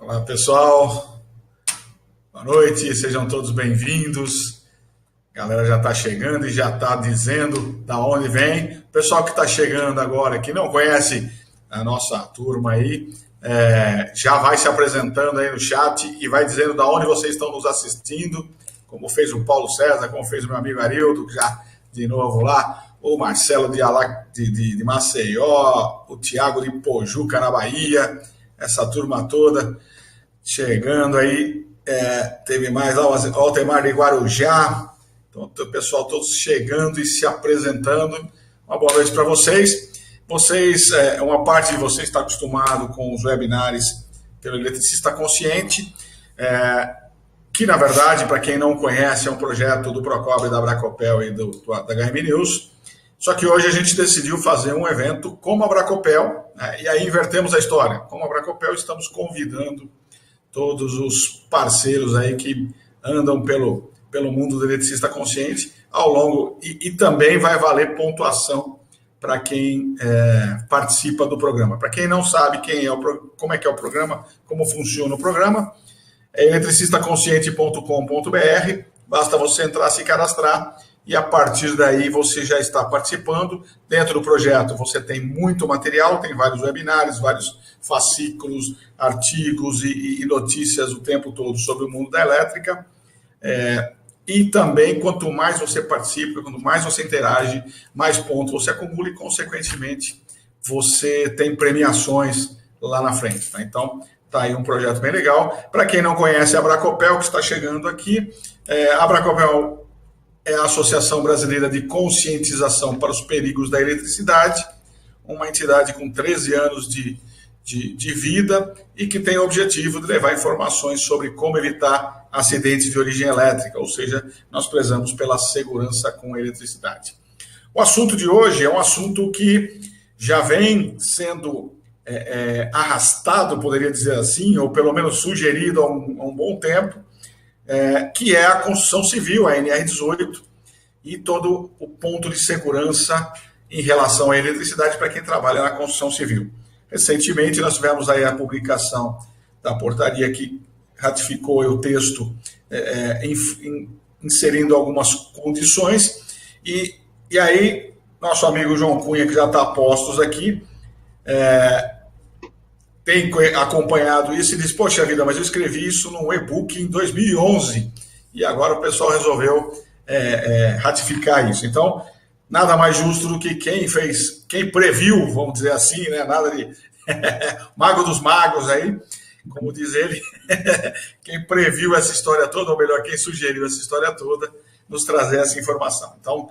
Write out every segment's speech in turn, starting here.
Olá, pessoal. Boa noite, sejam todos bem-vindos. A galera já está chegando e já está dizendo da onde vem. O pessoal que está chegando agora, que não conhece a nossa turma aí, já vai se apresentando aí no chat e vai dizendo da onde vocês estão nos assistindo, como fez o Paulo César, como fez o meu amigo Arildo, já de novo lá, o Marcelo de Maceió, o Tiago de Pojuca, na Bahia, essa turma toda chegando aí. Teve mais lá o Altemar de Guarujá. Então, o pessoal todos chegando e se apresentando. Uma boa noite para vocês. Uma parte de vocês está acostumado com os webinários pelo Eletricista Consciente, que, na verdade, para quem não conhece, é um projeto do Procobre, da Abracopel e da HM News. Só que hoje a gente decidiu fazer um evento como a Abracopel, né? E aí invertemos a história. Como a Abracopel, estamos convidando todos os parceiros aí que andam pelo mundo do eletricista consciente ao longo, e também vai valer pontuação para quem participa do programa. Para quem não sabe como é que é o programa, como funciona o programa, é eletricistaconsciente.com.br, basta você entrar, se cadastrar, e a partir daí você já está participando. Dentro do projeto você tem muito material, tem vários webinários, vários fascículos, artigos e notícias o tempo todo sobre o mundo da elétrica. E também, quanto mais você participa, quanto mais você interage, mais pontos você acumula e, consequentemente, você tem premiações lá na frente. Tá? Então, está aí um projeto bem legal. Para quem não conhece a Abracopel, que está chegando aqui, a Abracopel é a Associação Brasileira de Conscientização para os Perigos da Eletricidade, uma entidade com 13 anos de vida e que tem o objetivo de levar informações sobre como evitar acidentes de origem elétrica, ou seja, nós prezamos pela segurança com eletricidade. O assunto de hoje é um assunto que já vem sendo arrastado, poderia dizer assim, ou pelo menos sugerido há um bom tempo, que é a construção civil, a NR18, e todo o ponto de segurança em relação à eletricidade para quem trabalha na construção civil. Recentemente, nós tivemos aí a publicação da portaria que ratificou o texto, inserindo algumas condições, e aí nosso amigo João Cunha, que já está a postos aqui, tem acompanhado isso e diz, poxa vida, mas eu escrevi isso num e-book em 2011 e agora o pessoal resolveu ratificar isso. Então, nada mais justo do que quem previu, vamos dizer assim, né? Nada de mago dos magos aí, como diz ele, quem previu essa história toda, ou melhor, quem sugeriu essa história toda, nos trazer essa informação. Então,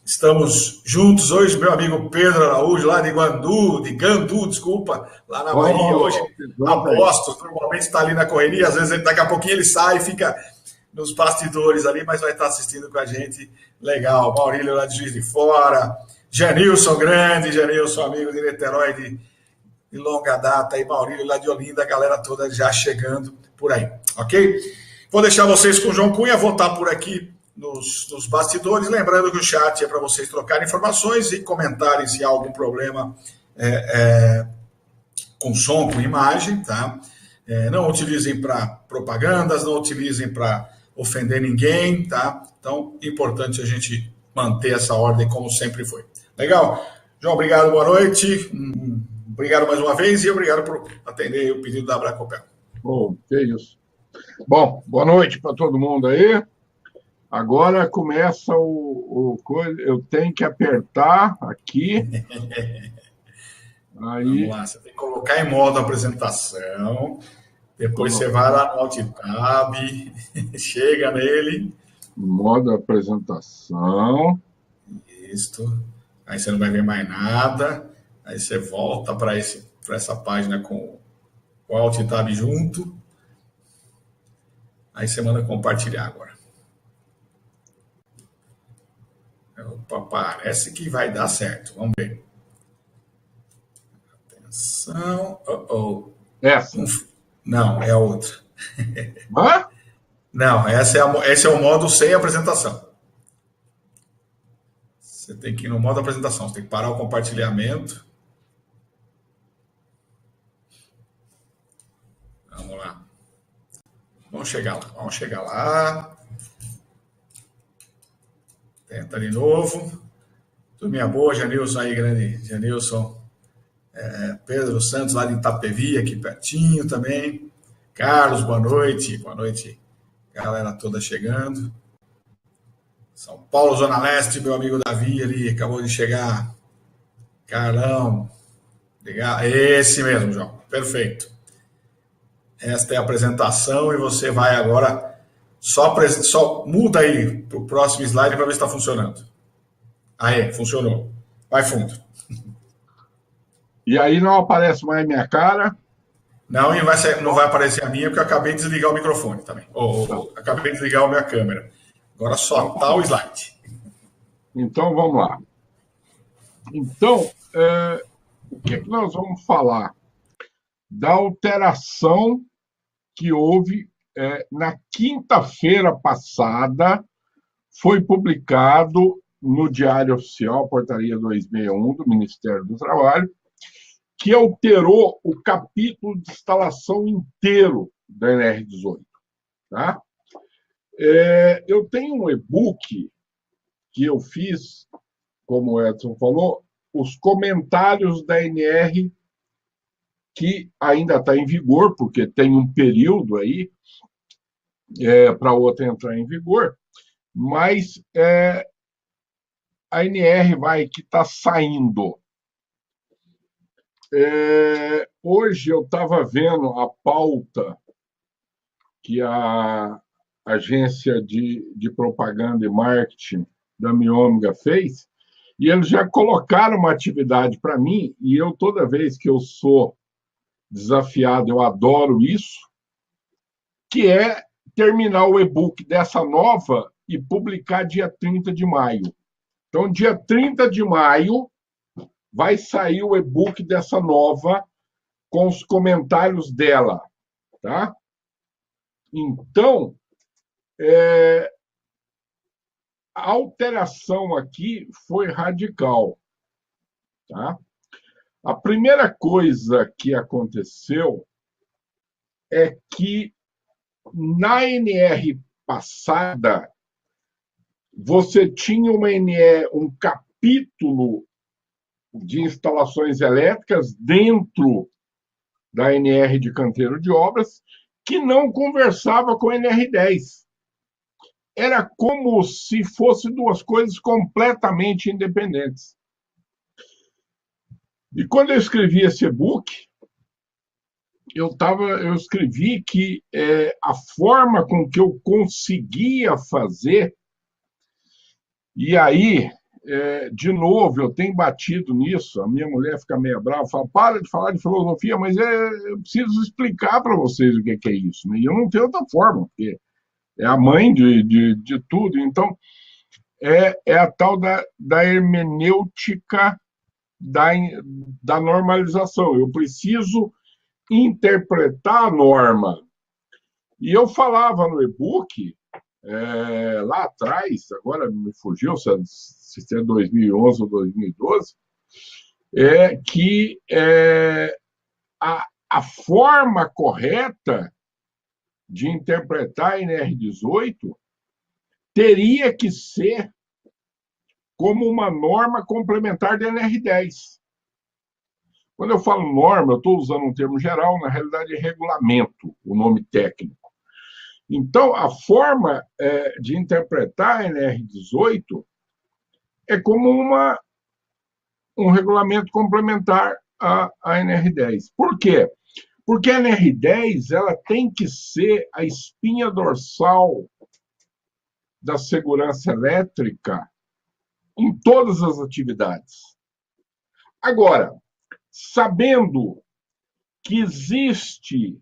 estamos juntos hoje, meu amigo Pedro Araújo, lá de Gandu, desculpa, lá na Bahia, hoje aposto, normalmente está ali na correria, às vezes daqui a pouquinho ele sai e fica nos bastidores ali, mas vai estar assistindo com a gente, legal. Maurílio lá de Juiz de Fora, Janilson Grande, Janilson, amigo de Niterói de longa data, e Maurílio lá de Olinda, a galera toda já chegando por aí, ok? Vou deixar vocês com o João Cunha, vou estar por aqui nos bastidores, lembrando que o chat é para vocês trocarem informações e comentarem se há algum problema com som, com imagem, tá? Não utilizem para propagandas, não utilizem para ofender ninguém, tá? Então, é importante a gente manter essa ordem como sempre foi. Legal? João, obrigado, boa noite. Obrigado mais uma vez e obrigado por atender o pedido da Abracopel. Bom, que isso. Bom, boa noite para todo mundo aí. Agora começa coisa. Eu tenho que apertar aqui. Aí... Vamos lá, você tem que colocar em modo apresentação. Depois você vai lá no Alt Tab, chega nele. Modo apresentação. Isso. Aí você não vai ver mais nada. Aí você volta para essa página com o Alt Tab junto. Aí você manda compartilhar agora. Opa, parece que vai dar certo. Vamos ver. Atenção. Essa? Não, é a outra. Hã? Não, esse é o modo sem apresentação. Você tem que ir no modo apresentação. Você tem que parar o compartilhamento. Vamos lá. Vamos chegar lá. Tenta de novo. Turminha boa, Janilson aí, grande Janilson. Pedro Santos, lá de Itapevi, aqui pertinho também. Carlos, boa noite. Boa noite, galera toda chegando. São Paulo, Zona Leste, meu amigo Davi ali, acabou de chegar. Carlão. Legal. Esse mesmo, João. Perfeito. Esta é a apresentação e você vai agora só muda aí para o próximo slide para ver se está funcionando. Aí, funcionou. Vai fundo. E aí não aparece mais minha cara? Não, e não vai aparecer a minha porque eu acabei de desligar o microfone também. Acabei de desligar a minha câmera. Agora só está o slide. Então, vamos lá. Então, o que nós vamos falar? Da alteração que houve na quinta-feira passada, foi publicado no Diário Oficial, Portaria 261 do Ministério do Trabalho, que alterou o capítulo de instalação inteiro da NR18. Tá? Eu tenho um e-book que eu fiz, como o Edson falou, os comentários da NR, que ainda está em vigor, porque tem um período aí para outra entrar em vigor, mas a NR que está saindo. Hoje eu estava vendo a pauta que a agência de propaganda e marketing da Miômega fez, e eles já colocaram uma atividade para mim, e eu, toda vez que eu sou desafiado, eu adoro isso, que é terminar o e-book dessa nova e publicar dia 30 de maio. Então, dia 30 de maio, vai sair o e-book dessa nova com os comentários dela. Tá? Então, a alteração aqui foi radical. Tá? A primeira coisa que aconteceu é que na NR passada, você tinha um capítulo de instalações elétricas dentro da NR de canteiro de obras que não conversava com a NR10. Era como se fossem duas coisas completamente independentes. E quando eu escrevi esse e-book, eu escrevi que a forma com que eu conseguia fazer, e aí, de novo, eu tenho batido nisso, a minha mulher fica meio brava, fala, para de falar de filosofia, mas eu preciso explicar para vocês o que é isso. Né? E eu não tenho outra forma, porque é a mãe de tudo. Então, é a tal da hermenêutica da normalização. Eu preciso interpretar a norma. E eu falava no e-book, lá atrás, agora me fugiu se é 2011 ou 2012, que a forma correta de interpretar a NR18 teria que ser como uma norma complementar da NR10. Quando eu falo norma, eu estou usando um termo geral, na realidade é regulamento, o nome técnico. Então, a forma de interpretar a NR18 é como um regulamento complementar à NR10. Por quê? Porque a NR10 ela tem que ser a espinha dorsal da segurança elétrica em todas as atividades. Agora, sabendo que existe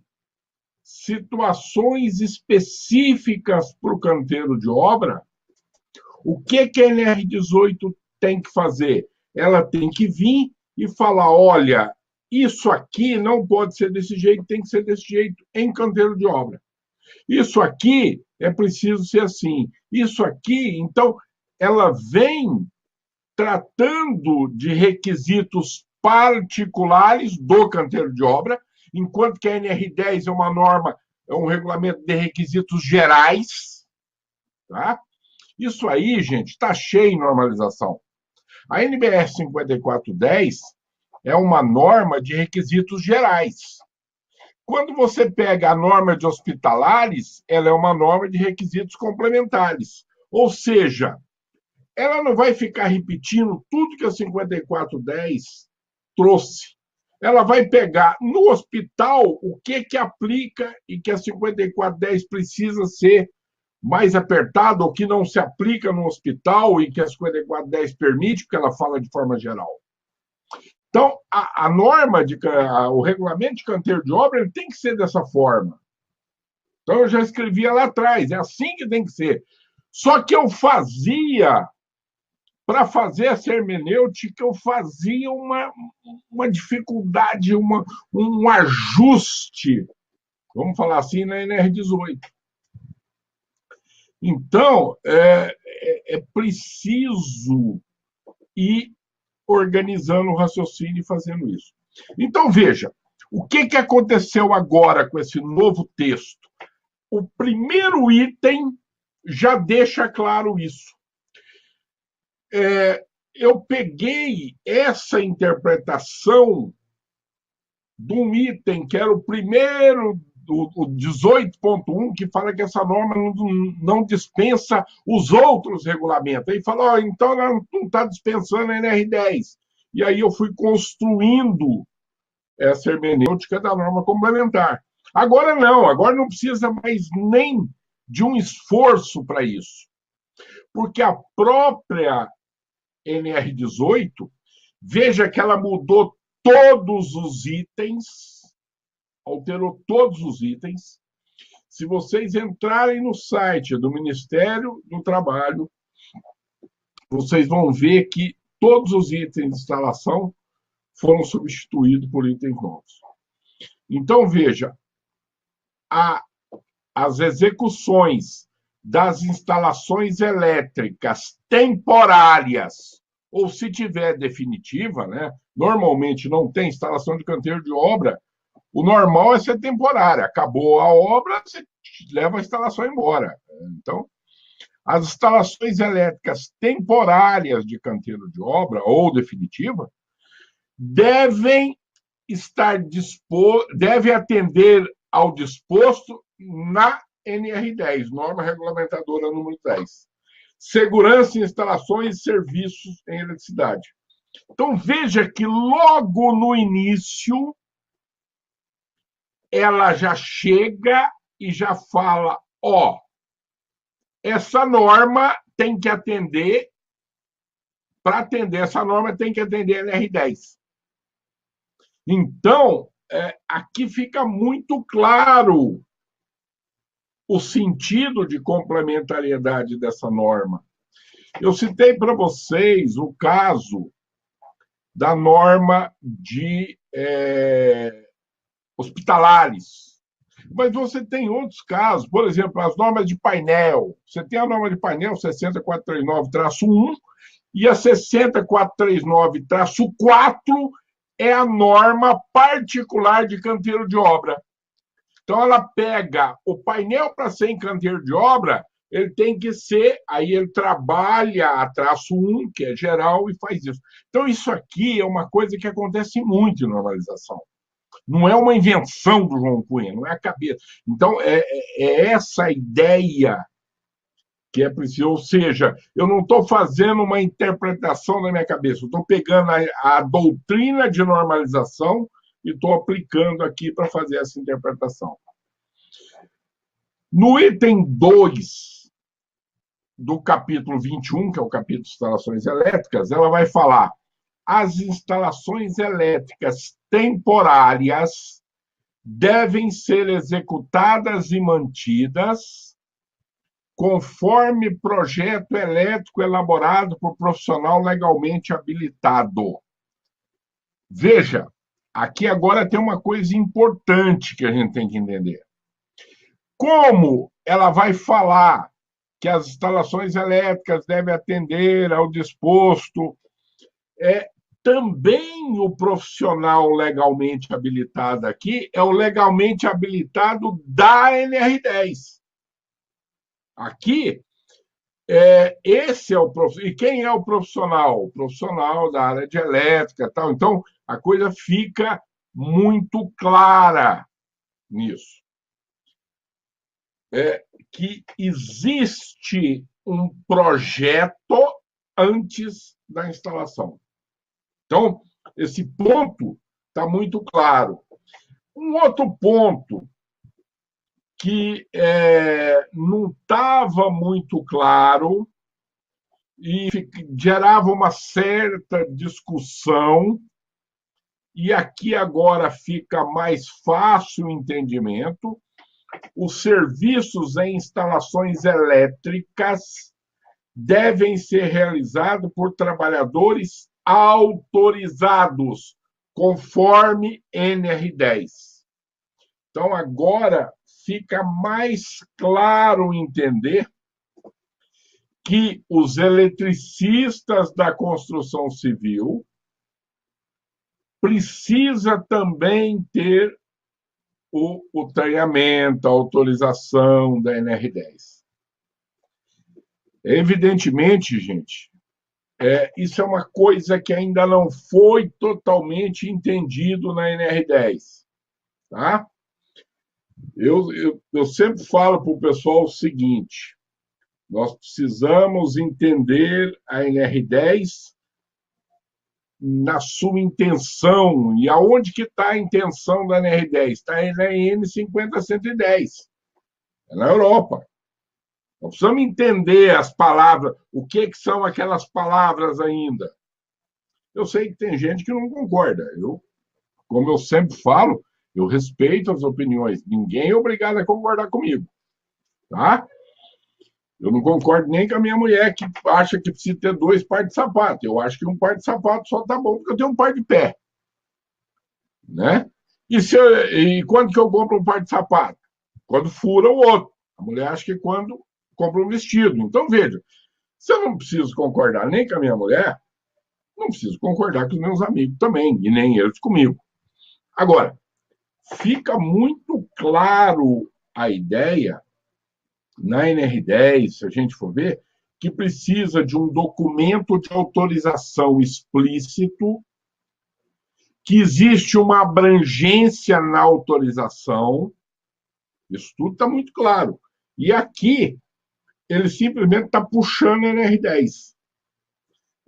situações específicas para o canteiro de obra, o que a NR18 tem que fazer? Ela tem que vir e falar, olha, isso aqui não pode ser desse jeito, tem que ser desse jeito em canteiro de obra. Isso aqui é preciso ser assim. Isso aqui, então, ela vem tratando de requisitos particulares do canteiro de obra enquanto que a NR10 é uma norma, é um regulamento de requisitos gerais. Tá? Isso aí, gente, está cheio em normalização. A NBR 5410 é uma norma de requisitos gerais. Quando você pega a norma de hospitalares, ela é uma norma de requisitos complementares. Ou seja, ela não vai ficar repetindo tudo que a 5410 trouxe. Ela vai pegar no hospital o que aplica e que a 5410 precisa ser mais apertado, ou que não se aplica no hospital e que a 5410 permite, porque ela fala de forma geral. Então, a norma, o regulamento de canteiro de obra, ele tem que ser dessa forma. Então, eu já escrevia lá atrás, é assim que tem que ser. Só que eu fazia, para fazer essa hermenêutica, eu fazia uma dificuldade, um ajuste, vamos falar assim, na NR18. Então, é preciso ir organizando o raciocínio e fazendo isso. Então, veja, o que aconteceu agora com esse novo texto? O primeiro item já deixa claro isso. Eu peguei essa interpretação de um item que era o primeiro, o 18.1, que fala que essa norma não dispensa os outros regulamentos. Aí fala, então ela não está dispensando a NR10. E aí eu fui construindo essa hermenêutica da norma complementar. Agora não precisa mais nem de um esforço para isso. Porque a própria NR18, veja que ela mudou todos os itens, alterou todos os itens. Se vocês entrarem no site do Ministério do Trabalho, vocês vão ver que todos os itens de instalação foram substituídos por itens novos. Então, veja, as execuções das instalações elétricas temporárias, ou se tiver definitiva, né? Normalmente não tem instalação de canteiro de obra, o normal é ser temporária. Acabou a obra, você leva a instalação embora. Então, as instalações elétricas temporárias de canteiro de obra ou definitiva devem atender ao disposto na NR10, norma regulamentadora número 10. Segurança em instalações e serviços em eletricidade. Então, veja que logo no início ela já chega e já fala, essa norma tem que atender, para atender essa norma tem que atender a NR10. Então, aqui fica muito claro o sentido de complementariedade dessa norma. Eu citei para vocês o caso da norma de hospitalares. Mas você tem outros casos, por exemplo, as normas de painel. Você tem a norma de painel 60439-1 e a 60439-4 é a norma particular de canteiro de obra. Então, ela pega o painel para ser em canteiro de obra, ele tem que ser, aí ele trabalha a -1, que é geral, e faz isso. Então, isso aqui é uma coisa que acontece muito em normalização. Não é uma invenção do João Cunha, não é a cabeça. Então, é essa ideia que é preciso, ou seja, eu não estou fazendo uma interpretação na minha cabeça, eu estou pegando a doutrina de normalização e estou aplicando aqui para fazer essa interpretação. No item 2 do capítulo 21, que é o capítulo de instalações elétricas, ela vai falar: as instalações elétricas temporárias devem ser executadas e mantidas conforme projeto elétrico elaborado por profissional legalmente habilitado. Veja, aqui agora tem uma coisa importante que a gente tem que entender. Como ela vai falar que as instalações elétricas devem atender ao disposto, também o profissional legalmente habilitado aqui é o legalmente habilitado da NR10. Aqui, esse é o profissional. E quem é o profissional? O profissional da área de elétrica, tal. Então, a coisa fica muito clara nisso. Que existe um projeto antes da instalação. Então, esse ponto está muito claro. Um outro ponto que não estava muito claro e gerava uma certa discussão, e aqui agora fica mais fácil o entendimento: os serviços em instalações elétricas devem ser realizados por trabalhadores autorizados, conforme NR10. Então, agora fica mais claro entender que os eletricistas da construção civil precisa também ter o treinamento, a autorização da NR10. Evidentemente, gente, isso é uma coisa que ainda não foi totalmente entendido na NR10. Tá? Eu sempre falo para o pessoal o seguinte: nós precisamos entender a NR10 na sua intenção. E aonde que está a intenção da NR10? Está na N50110, na Europa. Nós precisamos entender as palavras, o que são aquelas palavras ainda. Eu sei que tem gente que não concorda. Como eu sempre falo, eu respeito as opiniões. Ninguém é obrigado a concordar comigo. Tá? Eu não concordo nem com a minha mulher, que acha que precisa ter 2 pares de sapato. Eu acho que um par de sapato só tá bom porque eu tenho um par de pé. Né? E quando que eu compro um par de sapato? Quando fura o outro. A mulher acha que quando compra um vestido. Então, veja, se eu não preciso concordar nem com a minha mulher, não preciso concordar com os meus amigos também, e nem eles comigo. Agora, fica muito claro a ideia, na NR10, se a gente for ver, que precisa de um documento de autorização explícito, que existe uma abrangência na autorização, isso tudo está muito claro. E aqui, ele simplesmente está puxando a NR10.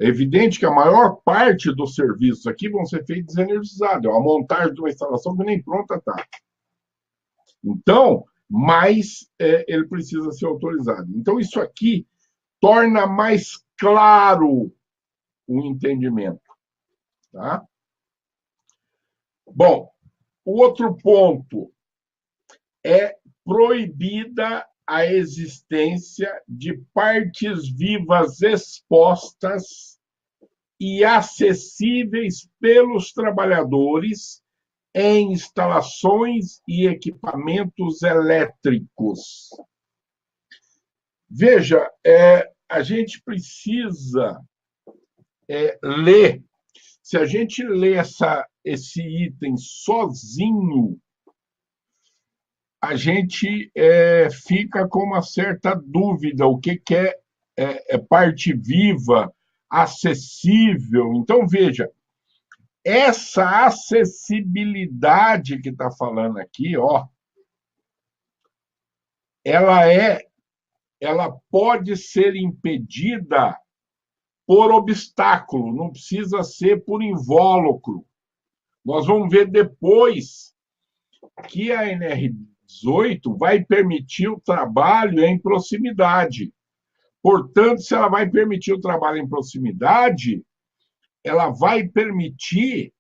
É evidente que a maior parte dos serviços aqui vão ser feitos desenergizados. É uma montagem de uma instalação que nem pronta está. Então, mas ele precisa ser autorizado. Então, isso aqui torna mais claro o entendimento. Tá? Bom, o outro ponto é proibida a existência de partes vivas expostas e acessíveis pelos trabalhadores em instalações e equipamentos elétricos. Veja, a gente precisa ler. Se a gente lê esse item sozinho, a gente fica com uma certa dúvida: o que é parte viva, acessível. Então, veja, essa acessibilidade que está falando aqui, ela pode ser impedida por obstáculo, não precisa ser por invólucro. Nós vamos ver depois que a NR18 vai permitir o trabalho em proximidade. Portanto, se ela vai permitir o trabalho em proximidade, ela vai permitir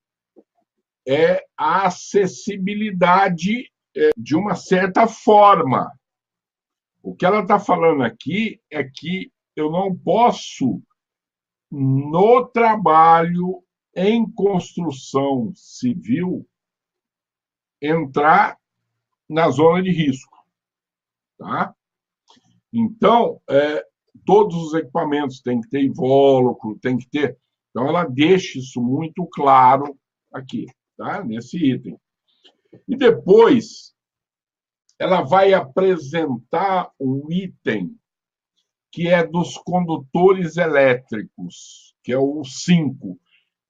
a acessibilidade de uma certa forma. O que ela está falando aqui é que eu não posso, no trabalho em construção civil, entrar na zona de risco. Tá? Então, todos os equipamentos têm que ter invólucro, tem que ter. Então, ela deixa isso muito claro aqui, tá? Nesse item. E depois, ela vai apresentar um item que é dos condutores elétricos, que é o 5.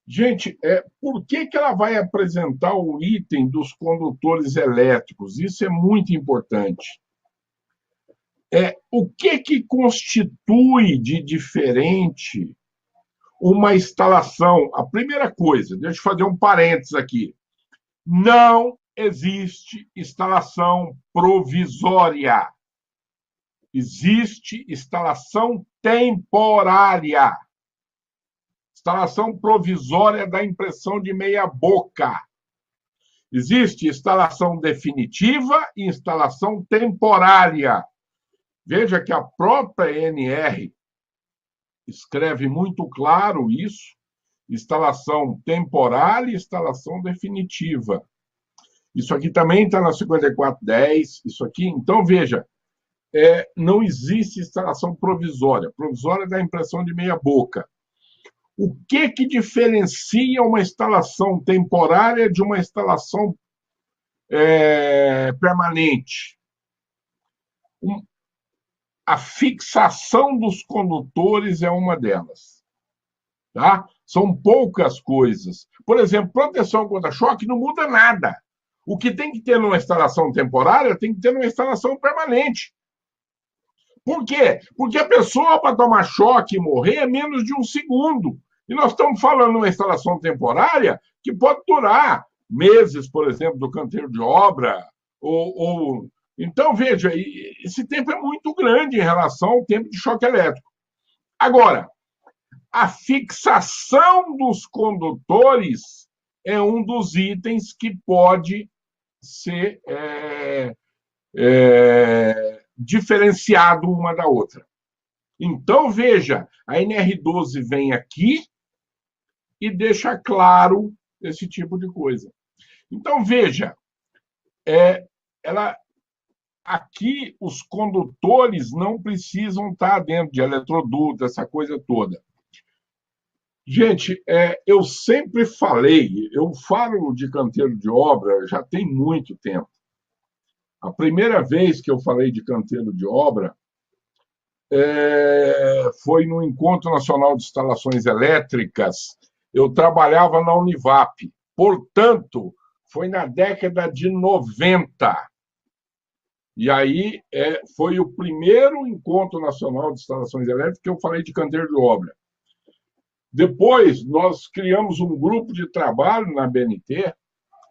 Gente, por que ela vai apresentar o item dos condutores elétricos? Isso é muito importante. O que constitui de diferente uma instalação? A primeira coisa, deixa eu fazer um parênteses aqui. Não existe instalação provisória. Existe instalação temporária. Instalação provisória da impressão de meia boca. Existe instalação definitiva e instalação temporária. Veja que a própria NR escreve muito claro isso, instalação temporária e instalação definitiva. Isso aqui também está na 5410, isso aqui, então veja, não existe instalação provisória. Provisória da impressão de meia boca. O que diferencia uma instalação temporária de uma instalação permanente? A fixação dos condutores é uma delas. Tá? São poucas coisas. Por exemplo, proteção contra choque não muda nada. O que tem que ter numa instalação temporária tem que ter numa instalação permanente. Por quê? Porque a pessoa, para tomar choque e morrer, é menos de 1 segundo. E nós estamos falando de uma instalação temporária que pode durar meses, por exemplo, do canteiro de obra. Então, veja, esse tempo é muito grande em relação ao tempo de choque elétrico. Agora, a fixação dos condutores é um dos itens que pode ser diferenciado uma da outra. Então, veja, a NR12 vem aqui e deixa claro esse tipo de coisa. Então, veja, aqui os condutores não precisam estar dentro de eletroduto, essa coisa toda. Gente, eu sempre falei, eu falo de canteiro de obra já tem muito tempo. A primeira vez que eu falei de canteiro de obra foi no Encontro Nacional de Instalações Elétricas. Eu trabalhava na Univap. Portanto, foi na década de 90. E aí foi o primeiro Encontro Nacional de Instalações Elétricas que eu falei de canteiro de obra. Depois, nós criamos um grupo de trabalho na BNT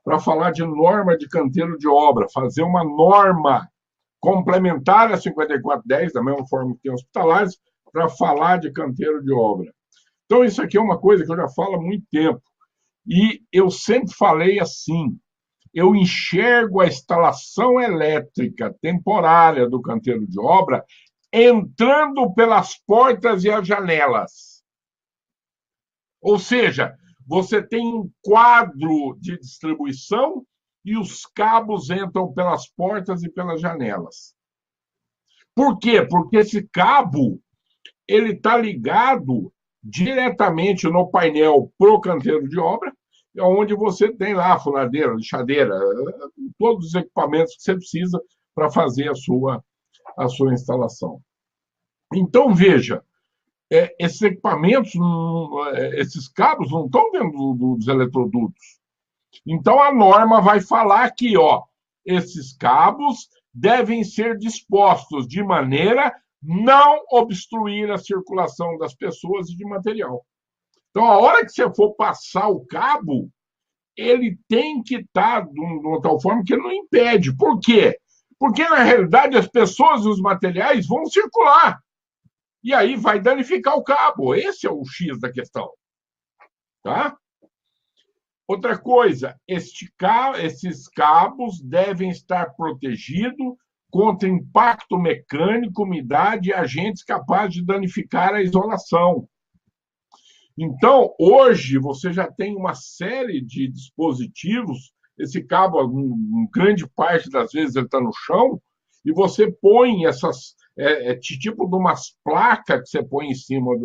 para falar de norma de canteiro de obra, fazer uma norma complementar a 5410, da mesma forma que tem hospitalares, para falar de canteiro de obra. Então, isso aqui é uma coisa que eu já falo há muito tempo. E eu sempre falei assim, eu enxergo a instalação elétrica temporária do canteiro de obra entrando pelas portas e as janelas. Ou seja, você tem um quadro de distribuição e os cabos entram pelas portas e pelas janelas. Por quê? Porque esse cabo ele está ligado diretamente no painel pro canteiro de obra, onde você tem lá a funadeira, lixadeira, todos os equipamentos que você precisa para fazer a sua instalação. Então, veja, esses equipamentos, esses cabos não estão dentro dos eletrodutos. Então, a norma vai falar aqui, esses cabos devem ser dispostos de maneira não obstruir a circulação das pessoas e de material. Então, a hora que você for passar o cabo, ele tem que estar de uma tal forma que ele não impede. Por quê? Porque, na realidade, as pessoas e os materiais vão circular. E aí vai danificar o cabo. Esse é o X da questão. Tá? Outra coisa, esses cabos devem estar protegidos contra impacto mecânico, umidade e agentes capazes de danificar a isolação. Então, hoje, você já tem uma série de dispositivos, esse cabo, grande parte das vezes, ele está no chão, e você põe essas, tipo de umas placas que você põe em cima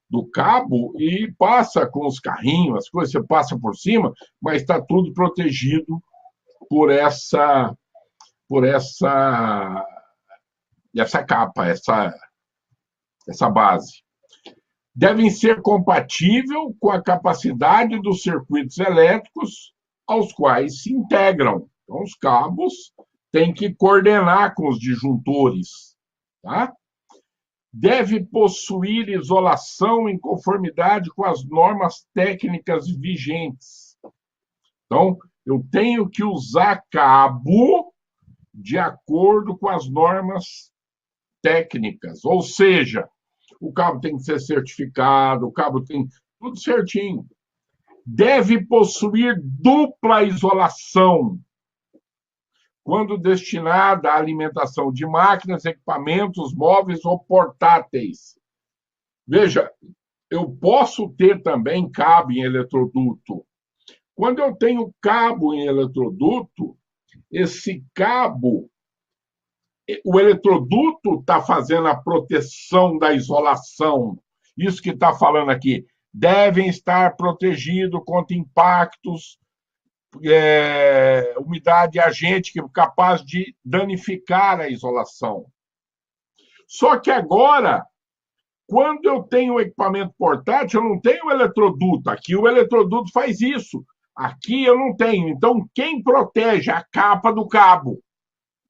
do cabo e passa com os carrinhos, as coisas, você passa por cima, mas está tudo protegido por essa capa, essa base. Devem ser compatíveis com a capacidade dos circuitos elétricos aos quais se integram. Então, os cabos têm que coordenar com os disjuntores, tá? Deve possuir isolação em conformidade com as normas técnicas vigentes. Então, eu tenho que usar cabo de acordo com as normas técnicas, ou seja, o cabo tem que ser certificado, o cabo tem tudo certinho. Deve possuir dupla isolação, quando destinada à alimentação de máquinas, equipamentos móveis ou portáteis. Veja, eu posso ter também cabo em eletroduto. Quando eu tenho cabo em eletroduto, esse cabo, o eletroduto está fazendo a proteção da isolação. Isso que está falando aqui. Devem estar protegidos contra impactos, umidade e agente que é capaz de danificar a isolação. Só que agora, quando eu tenho o equipamento portátil, eu não tenho o eletroduto. Aqui o eletroduto faz isso. Aqui eu não tenho. Então, quem protege a capa do cabo?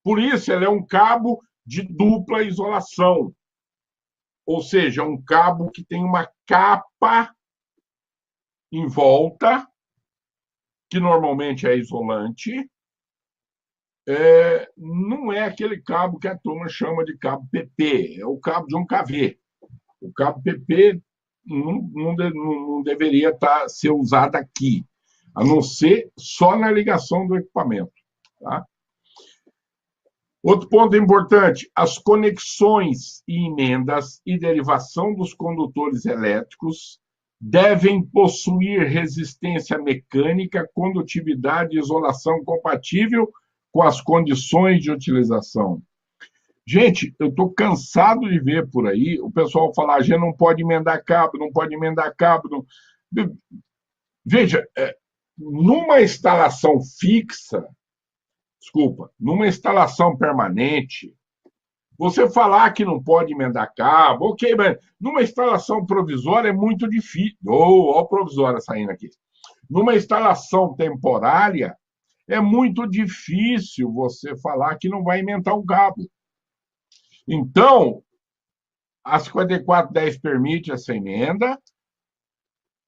Por isso, ele é um cabo de dupla isolação. Ou seja, um cabo que tem uma capa em volta, que normalmente é isolante, não é aquele cabo que a turma chama de cabo PP, é o cabo de um KV. O cabo PP não deveria ser usado aqui, a não ser só na ligação do equipamento. Tá? Outro ponto importante, as conexões e emendas e derivação dos condutores elétricos devem possuir resistência mecânica, condutividade e isolação compatível com as condições de utilização. Gente, eu estou cansado de ver por aí o pessoal falar, a gente não pode emendar cabo, não pode emendar cabo. Não... Veja, numa instalação fixa, numa instalação permanente, você falar que não pode emendar cabo, ok, mas numa instalação provisória é muito difícil. Olha a provisória saindo aqui. Numa instalação temporária, é muito difícil você falar que não vai emendar um cabo. Então, a 5410 permite essa emenda,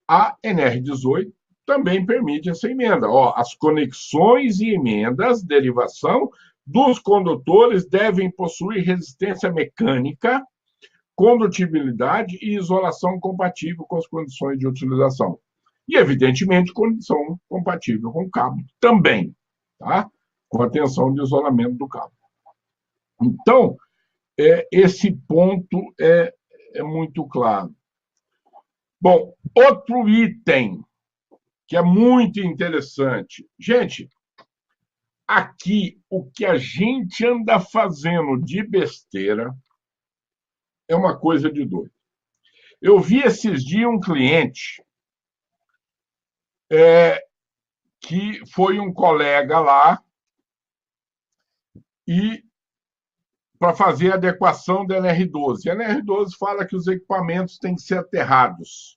a NR18 também permite essa emenda. As conexões e emendas, derivação dos condutores devem possuir resistência mecânica, condutibilidade e isolação compatível com as condições de utilização. E, evidentemente, condição compatível com o cabo também, tá? Com a tensão de isolamento do cabo. Então, esse ponto é muito claro. Bom, outro item que é muito interessante. Gente, aqui, o que a gente anda fazendo de besteira é uma coisa de doido. Eu vi esses dias um cliente que foi um colega lá e para fazer a adequação da NR12. A NR12 fala que os equipamentos têm que ser aterrados.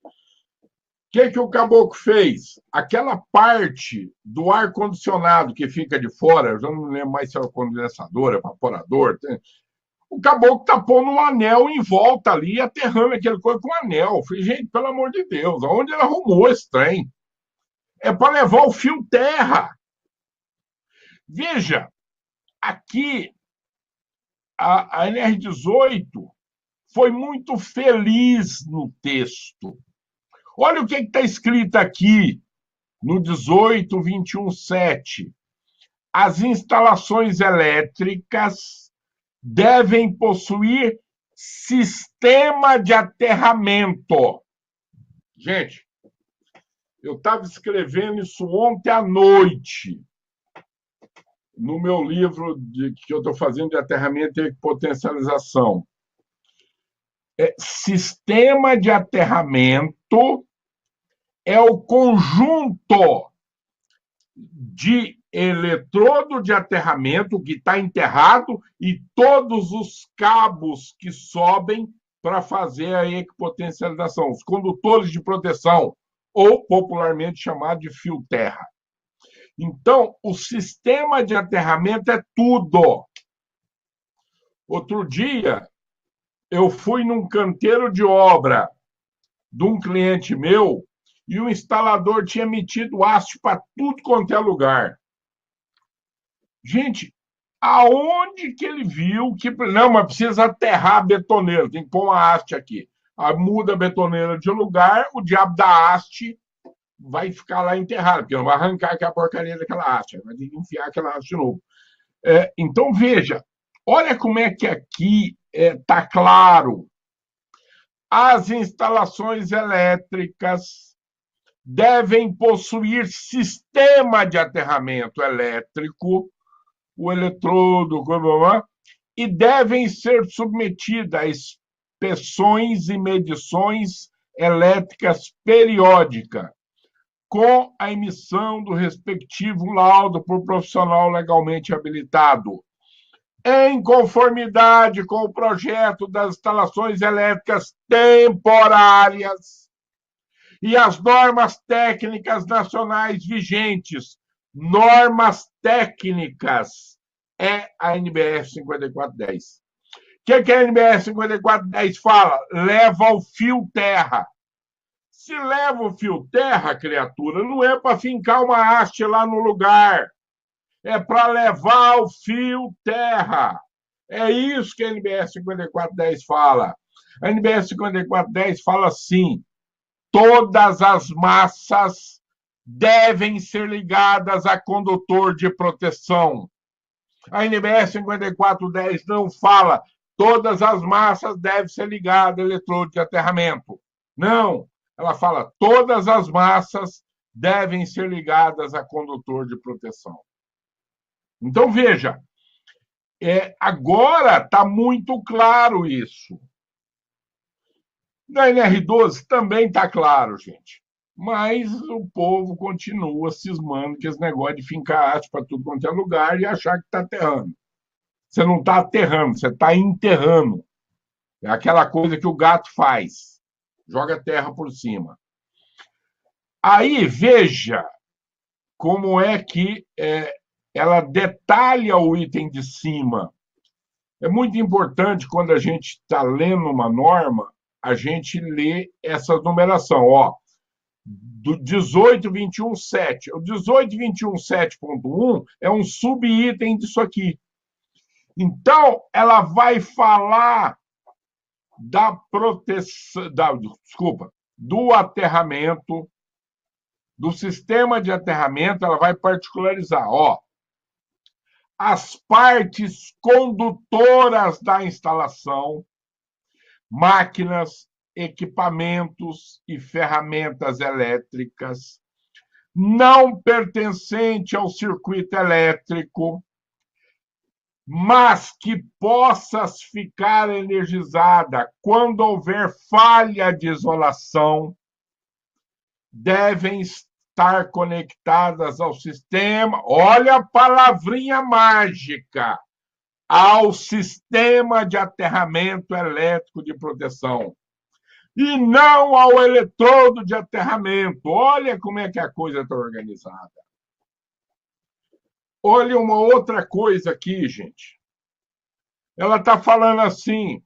O que o caboclo fez? Aquela parte do ar-condicionado que fica de fora, eu já não lembro mais se é o condensador, evaporador, o caboclo tá pondo um anel em volta ali, aterrando aquele coisa com anel. Eu falei, gente, pelo amor de Deus, aonde ele arrumou esse trem? É para levar o fio terra. Veja, aqui a NR18 foi muito feliz no texto. Olha o que está escrito aqui no 18.21.7. As instalações elétricas devem possuir sistema de aterramento. Gente, eu estava escrevendo isso ontem à noite, no meu livro que eu estou fazendo de aterramento e potencialização. Sistema de aterramento é o conjunto de eletrodo de aterramento que está enterrado e todos os cabos que sobem para fazer a equipotencialização, os condutores de proteção, ou popularmente chamado de fio terra. Então, o sistema de aterramento é tudo. Outro dia, eu fui num canteiro de obra de um cliente meu e o instalador tinha metido haste para tudo quanto é lugar. Gente, aonde que ele viu que... Não, mas precisa aterrar a betoneira, tem que pôr uma haste aqui. Aí muda a betoneira de lugar, o diabo da haste vai ficar lá enterrado, porque não vai arrancar aquela porcaria daquela haste, vai ter que enfiar aquela haste de novo. Então, veja, olha como é que aqui está claro. As instalações elétricas devem possuir sistema de aterramento elétrico, o eletrodo, e devem ser submetidas a inspeções e medições elétricas periódicas, com a emissão do respectivo laudo por profissional legalmente habilitado, em conformidade com o projeto das instalações elétricas temporárias e as normas técnicas nacionais vigentes. Normas técnicas é a NBR 5410. O que a NBR 5410 fala? Leva o fio terra. Se leva o fio terra, criatura, não é para fincar uma haste lá no lugar. É para levar o fio terra. É isso que a NBR 5410 fala. A NBR 5410 fala assim: todas as massas devem ser ligadas a condutor de proteção. A NBR 5410 não fala todas as massas devem ser ligadas a eletrodo de aterramento. Não. Ela fala todas as massas devem ser ligadas a condutor de proteção. Então, veja, agora está muito claro isso. Na NR12 também está claro, gente. Mas o povo continua cismando que esse negócio de fincar haste para tudo quanto é lugar e achar que está aterrando. Você não está aterrando, você está enterrando. É aquela coisa que o gato faz. Joga terra por cima. Aí, veja como é que ela detalha o item de cima. É muito importante, quando a gente está lendo uma norma, a gente lê essa numeração. Ó, do 18.21.7. O 18.21.7.1 é um subitem disso aqui. Então, ela vai falar da proteção, do aterramento, do sistema de aterramento, ela vai particularizar. Ó, as partes condutoras da instalação, máquinas, equipamentos e ferramentas elétricas não pertencente ao circuito elétrico, mas que possa ficar energizada quando houver falha de isolação, devem estar conectadas ao sistema, olha a palavrinha mágica, ao sistema de aterramento elétrico de proteção, e não ao eletrodo de aterramento. Olha como é que a coisa está organizada. Olha uma outra coisa aqui, gente. Ela está falando assim: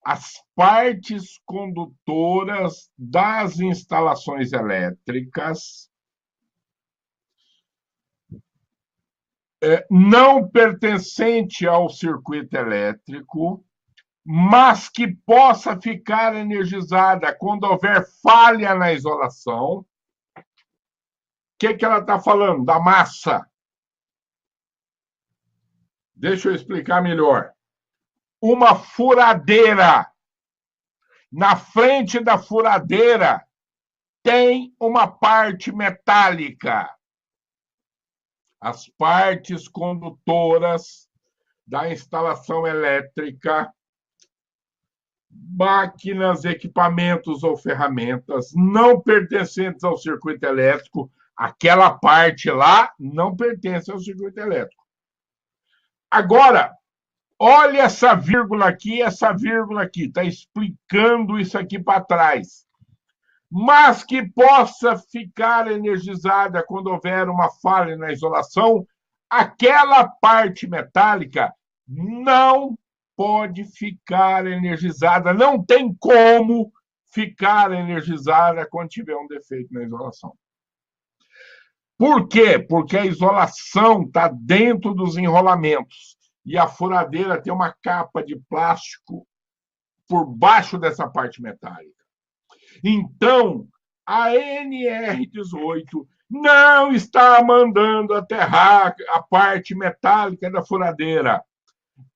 as partes condutoras das instalações elétricas não pertencente ao circuito elétrico, mas que possa ficar energizada quando houver falha na isolação. O que ela está falando? Da massa. Deixa eu explicar melhor. Uma furadeira. Na frente da furadeira tem uma parte metálica. As partes condutoras da instalação elétrica máquinas, equipamentos ou ferramentas não pertencentes ao circuito elétrico, aquela parte lá não pertence ao circuito elétrico. Agora, olha essa vírgula aqui, está explicando isso aqui para trás. Mas que possa ficar energizada quando houver uma falha na isolação, aquela parte metálica não pode ficar energizada, não tem como ficar energizada quando tiver um defeito na isolação. Por quê? Porque a isolação está dentro dos enrolamentos e a furadeira tem uma capa de plástico por baixo dessa parte metálica. Então, a NR18 não está mandando aterrar a parte metálica da furadeira.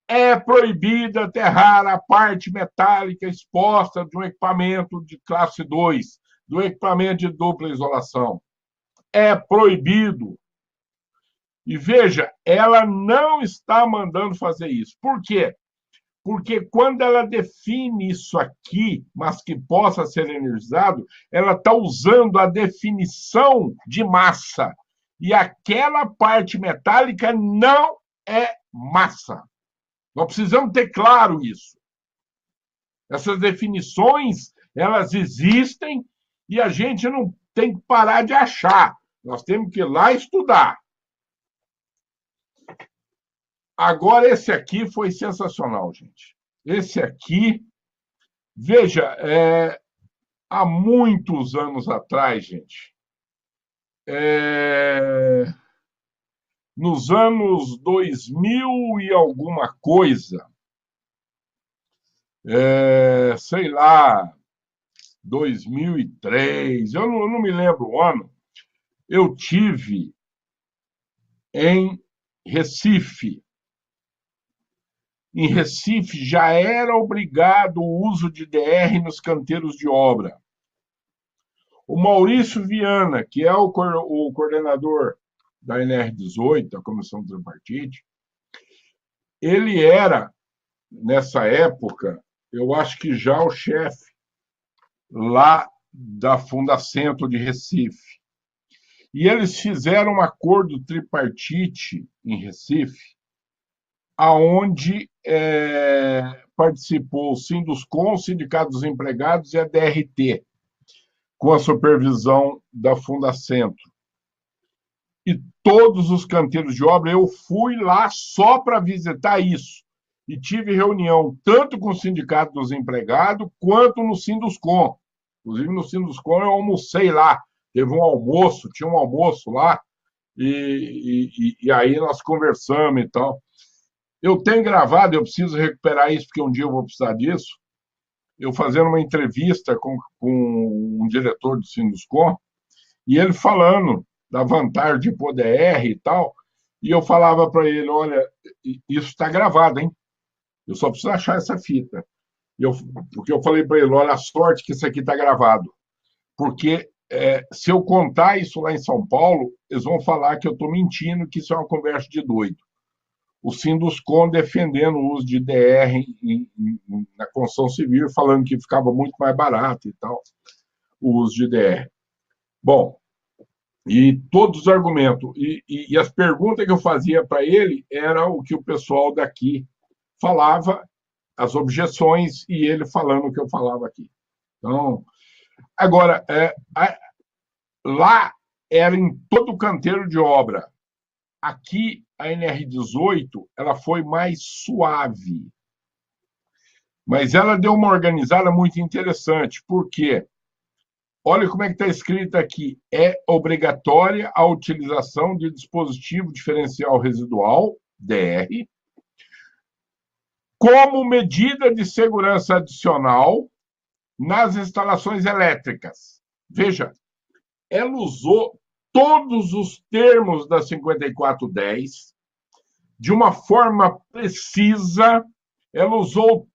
É proibido aterrar a parte metálica exposta de um equipamento de classe 2, do equipamento de dupla isolação. É proibido. E veja, ela não está mandando fazer isso. Por quê? Porque quando ela define isso aqui, mas que possa ser energizado, ela está usando a definição de massa. E aquela parte metálica não é massa. Nós precisamos ter claro isso. Essas definições, elas existem e a gente não tem que parar de achar. Nós temos que ir lá estudar. Agora, esse aqui foi sensacional, gente. Esse aqui, veja, há muitos anos atrás, gente, nos anos 2000 e alguma coisa, sei lá, 2003, eu não me lembro o ano, eu tive em Recife. Em Recife, já era obrigado o uso de DR nos canteiros de obra. O Maurício Viana, que é o coordenador da NR18, da Comissão Tripartite, ele era, nessa época, eu acho que já o chefe lá da Fundacentro de Recife. E eles fizeram um acordo tripartite em Recife, aonde participou o Sinduscon, o Sindicato dos Empregados e a DRT, com a supervisão da Fundacentro. E todos os canteiros de obra, eu fui lá só para visitar isso. E tive reunião tanto com o Sindicato dos Empregados quanto no Sinduscon. Inclusive, no Sinduscon eu almocei lá. Teve um almoço, tinha um almoço lá, e aí nós conversamos e tal. Eu tenho gravado, eu preciso recuperar isso, porque um dia eu vou precisar disso. Eu fazendo uma entrevista com um diretor do Sinduscon, e ele falando da vantagem de poder e tal, e eu falava para ele, olha, isso está gravado, hein? Eu só preciso achar essa fita. Porque eu falei para ele, olha, a sorte que isso aqui está gravado. Porque se eu contar isso lá em São Paulo, eles vão falar que eu estou mentindo, que isso é uma conversa de doido. O Sinduscon defendendo o uso de DR na construção civil, falando que ficava muito mais barato e tal, o uso de DR. Bom, e todos os argumentos, e as perguntas que eu fazia para ele era o que o pessoal daqui falava, as objeções, e ele falando o que eu falava aqui. Então, agora, lá era em todo o canteiro de obra. Aqui, a NR18, ela foi mais suave. Mas ela deu uma organizada muito interessante. Por quê? Olha como é que está escrito aqui. É obrigatória a utilização de dispositivo diferencial residual, DR, como medida de segurança adicional nas instalações elétricas. Veja, ela usou todos os termos da 5410 de uma forma precisa. Ela usou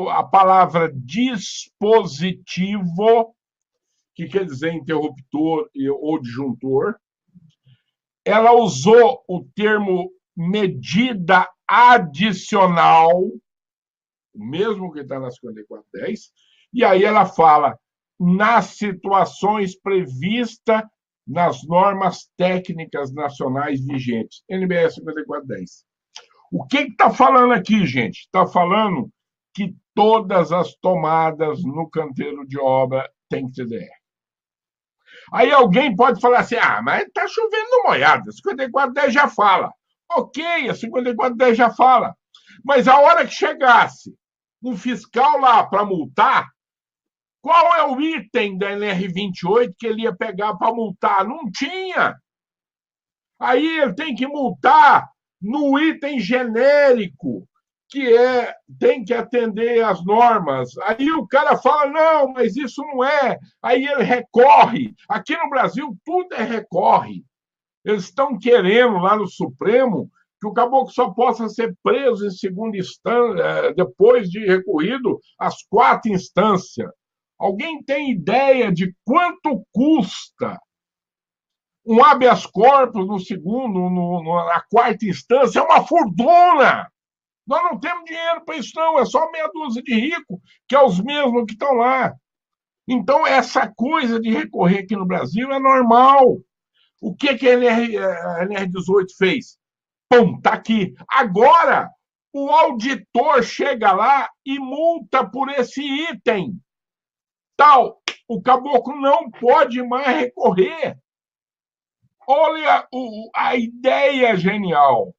a palavra dispositivo, que quer dizer interruptor ou disjuntor. Ela usou o termo medida adicional, o mesmo que está na 5410, e aí ela fala nas situações previstas nas normas técnicas nacionais vigentes, NBS 5410. O que está falando aqui, gente? Está falando que todas as tomadas no canteiro de obra têm que ter DR. Aí alguém pode falar assim, mas está chovendo molhada, 5410 já fala. Ok, a 5410 já fala. Mas a hora que chegasse um fiscal lá para multar, qual é o item da NR28 que ele ia pegar para multar? Não tinha. Aí ele tem que multar no item genérico, que tem que atender às normas. Aí o cara fala, não, mas isso não é. Aí ele recorre. Aqui no Brasil, tudo é recorre. Eles estão querendo, lá no Supremo, que o caboclo só possa ser preso em segunda instância, depois de recorrido às 4 instâncias. Alguém tem ideia de quanto custa um habeas corpus no segundo, na 4ª instância? É uma fortuna! Nós não temos dinheiro para isso, não. É só meia dúzia de ricos, que é os mesmos que estão lá. Então, essa coisa de recorrer aqui no Brasil é normal. O que a NR18 fez? Pum, tá aqui. Agora, o auditor chega lá e multa por esse item. Tal, o caboclo não pode mais recorrer. Olha a ideia genial.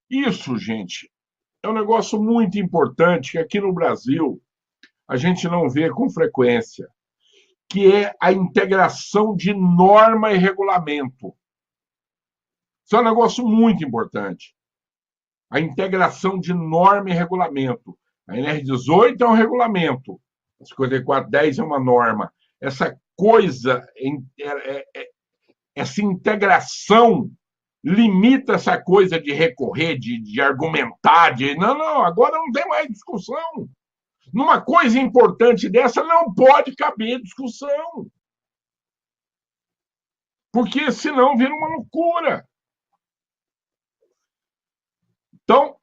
Isso, gente, é um negócio muito importante que aqui no Brasil a gente não vê com frequência, que é a integração de norma e regulamento. Isso é um negócio muito importante. A integração de norma e regulamento. A NR18 é um regulamento, a 5410 é uma norma. Essa coisa, essa integração limita essa coisa de recorrer, de argumentar, não, agora não tem mais discussão. Numa coisa importante dessa, não pode caber discussão. Porque senão vira uma loucura. Então,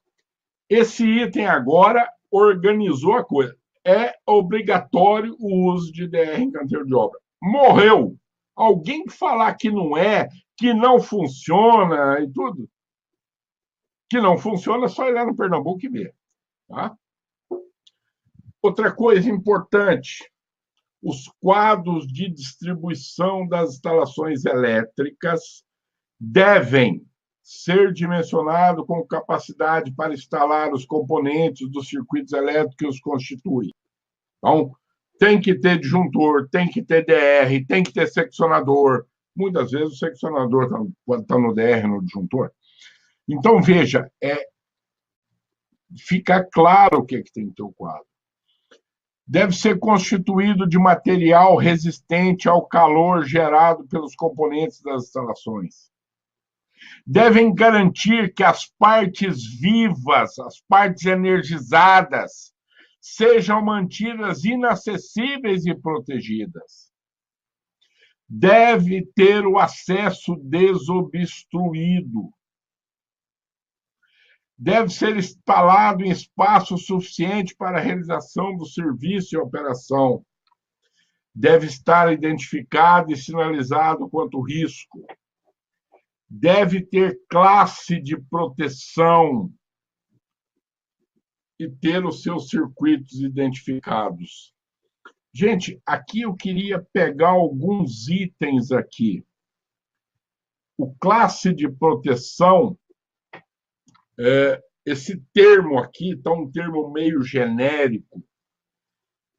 esse item agora organizou a coisa. É obrigatório o uso de DR em canteiro de obra. Morreu. Alguém falar que não funciona e tudo, que não funciona, é só ir lá no Pernambuco e ver. Tá? Outra coisa importante, os quadros de distribuição das instalações elétricas devem ser dimensionados com capacidade para instalar os componentes dos circuitos elétricos que os constituem. Então, tem que ter disjuntor, tem que ter DR, tem que ter seccionador. Muitas vezes o seccionador pode estar no DR, no disjuntor. Então, veja, fica claro o que tem que ter o quadro. Deve ser constituído de material resistente ao calor gerado pelos componentes das instalações. Devem garantir que as partes vivas, as partes energizadas, sejam mantidas inacessíveis e protegidas. Deve ter o acesso desobstruído. Deve ser instalado em espaço suficiente para a realização do serviço e operação. Deve estar identificado e sinalizado quanto risco. Deve ter classe de proteção e ter os seus circuitos identificados. Gente, aqui eu queria pegar alguns itens aqui. O classe de proteção, esse termo aqui está um termo meio genérico,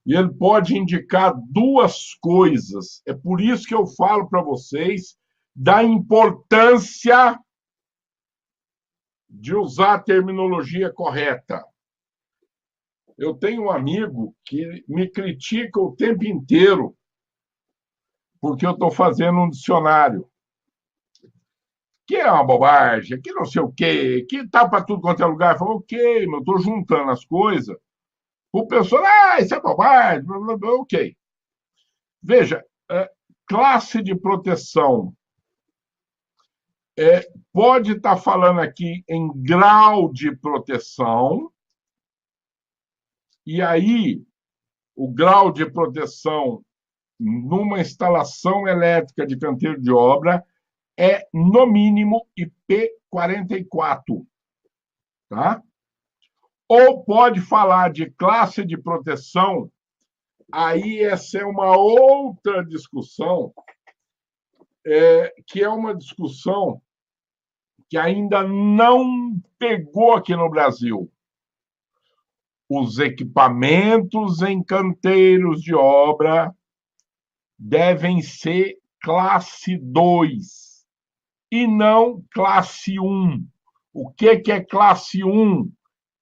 e ele pode indicar 2 coisas. É por isso que eu falo para vocês da importância de usar a terminologia correta. Eu tenho um amigo que me critica o tempo inteiro porque eu estou fazendo um dicionário. Que é uma bobagem, que não sei o quê, que tá para tudo quanto é lugar. Eu falo, ok, eu estou juntando as coisas. O pessoal, isso é bobagem, ok. Veja, classe de proteção. Pode estar falando aqui em grau de proteção, E aí, o grau de proteção numa instalação elétrica de canteiro de obra é, no mínimo, IP44, tá? Ou pode falar de classe de proteção, aí essa é uma outra discussão, que é uma discussão que ainda não pegou aqui no Brasil. Os equipamentos em canteiros de obra devem ser classe 2 e não classe 1. O que é classe 1?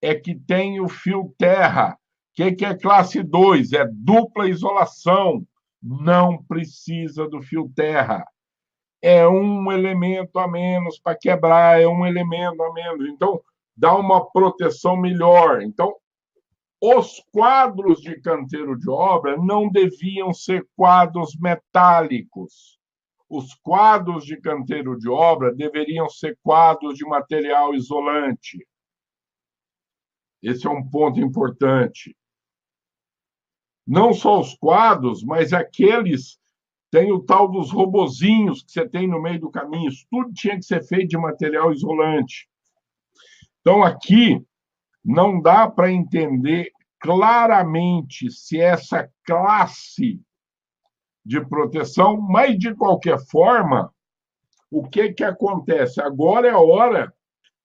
É que tem o fio terra. O que é classe 2? É dupla isolação. Não precisa do fio terra. É um elemento a menos para quebrar, é um elemento a menos. Então, dá uma proteção melhor. Então, os quadros de canteiro de obra não deviam ser quadros metálicos. Os quadros de canteiro de obra deveriam ser quadros de material isolante. Esse é um ponto importante. Não só os quadros, mas aqueles... Tem o tal dos robozinhos que você tem no meio do caminho. Isso tudo tinha que ser feito de material isolante. Então, aqui, não dá para entender claramente se essa classe de proteção, mas, de qualquer forma, o que acontece? Agora é a hora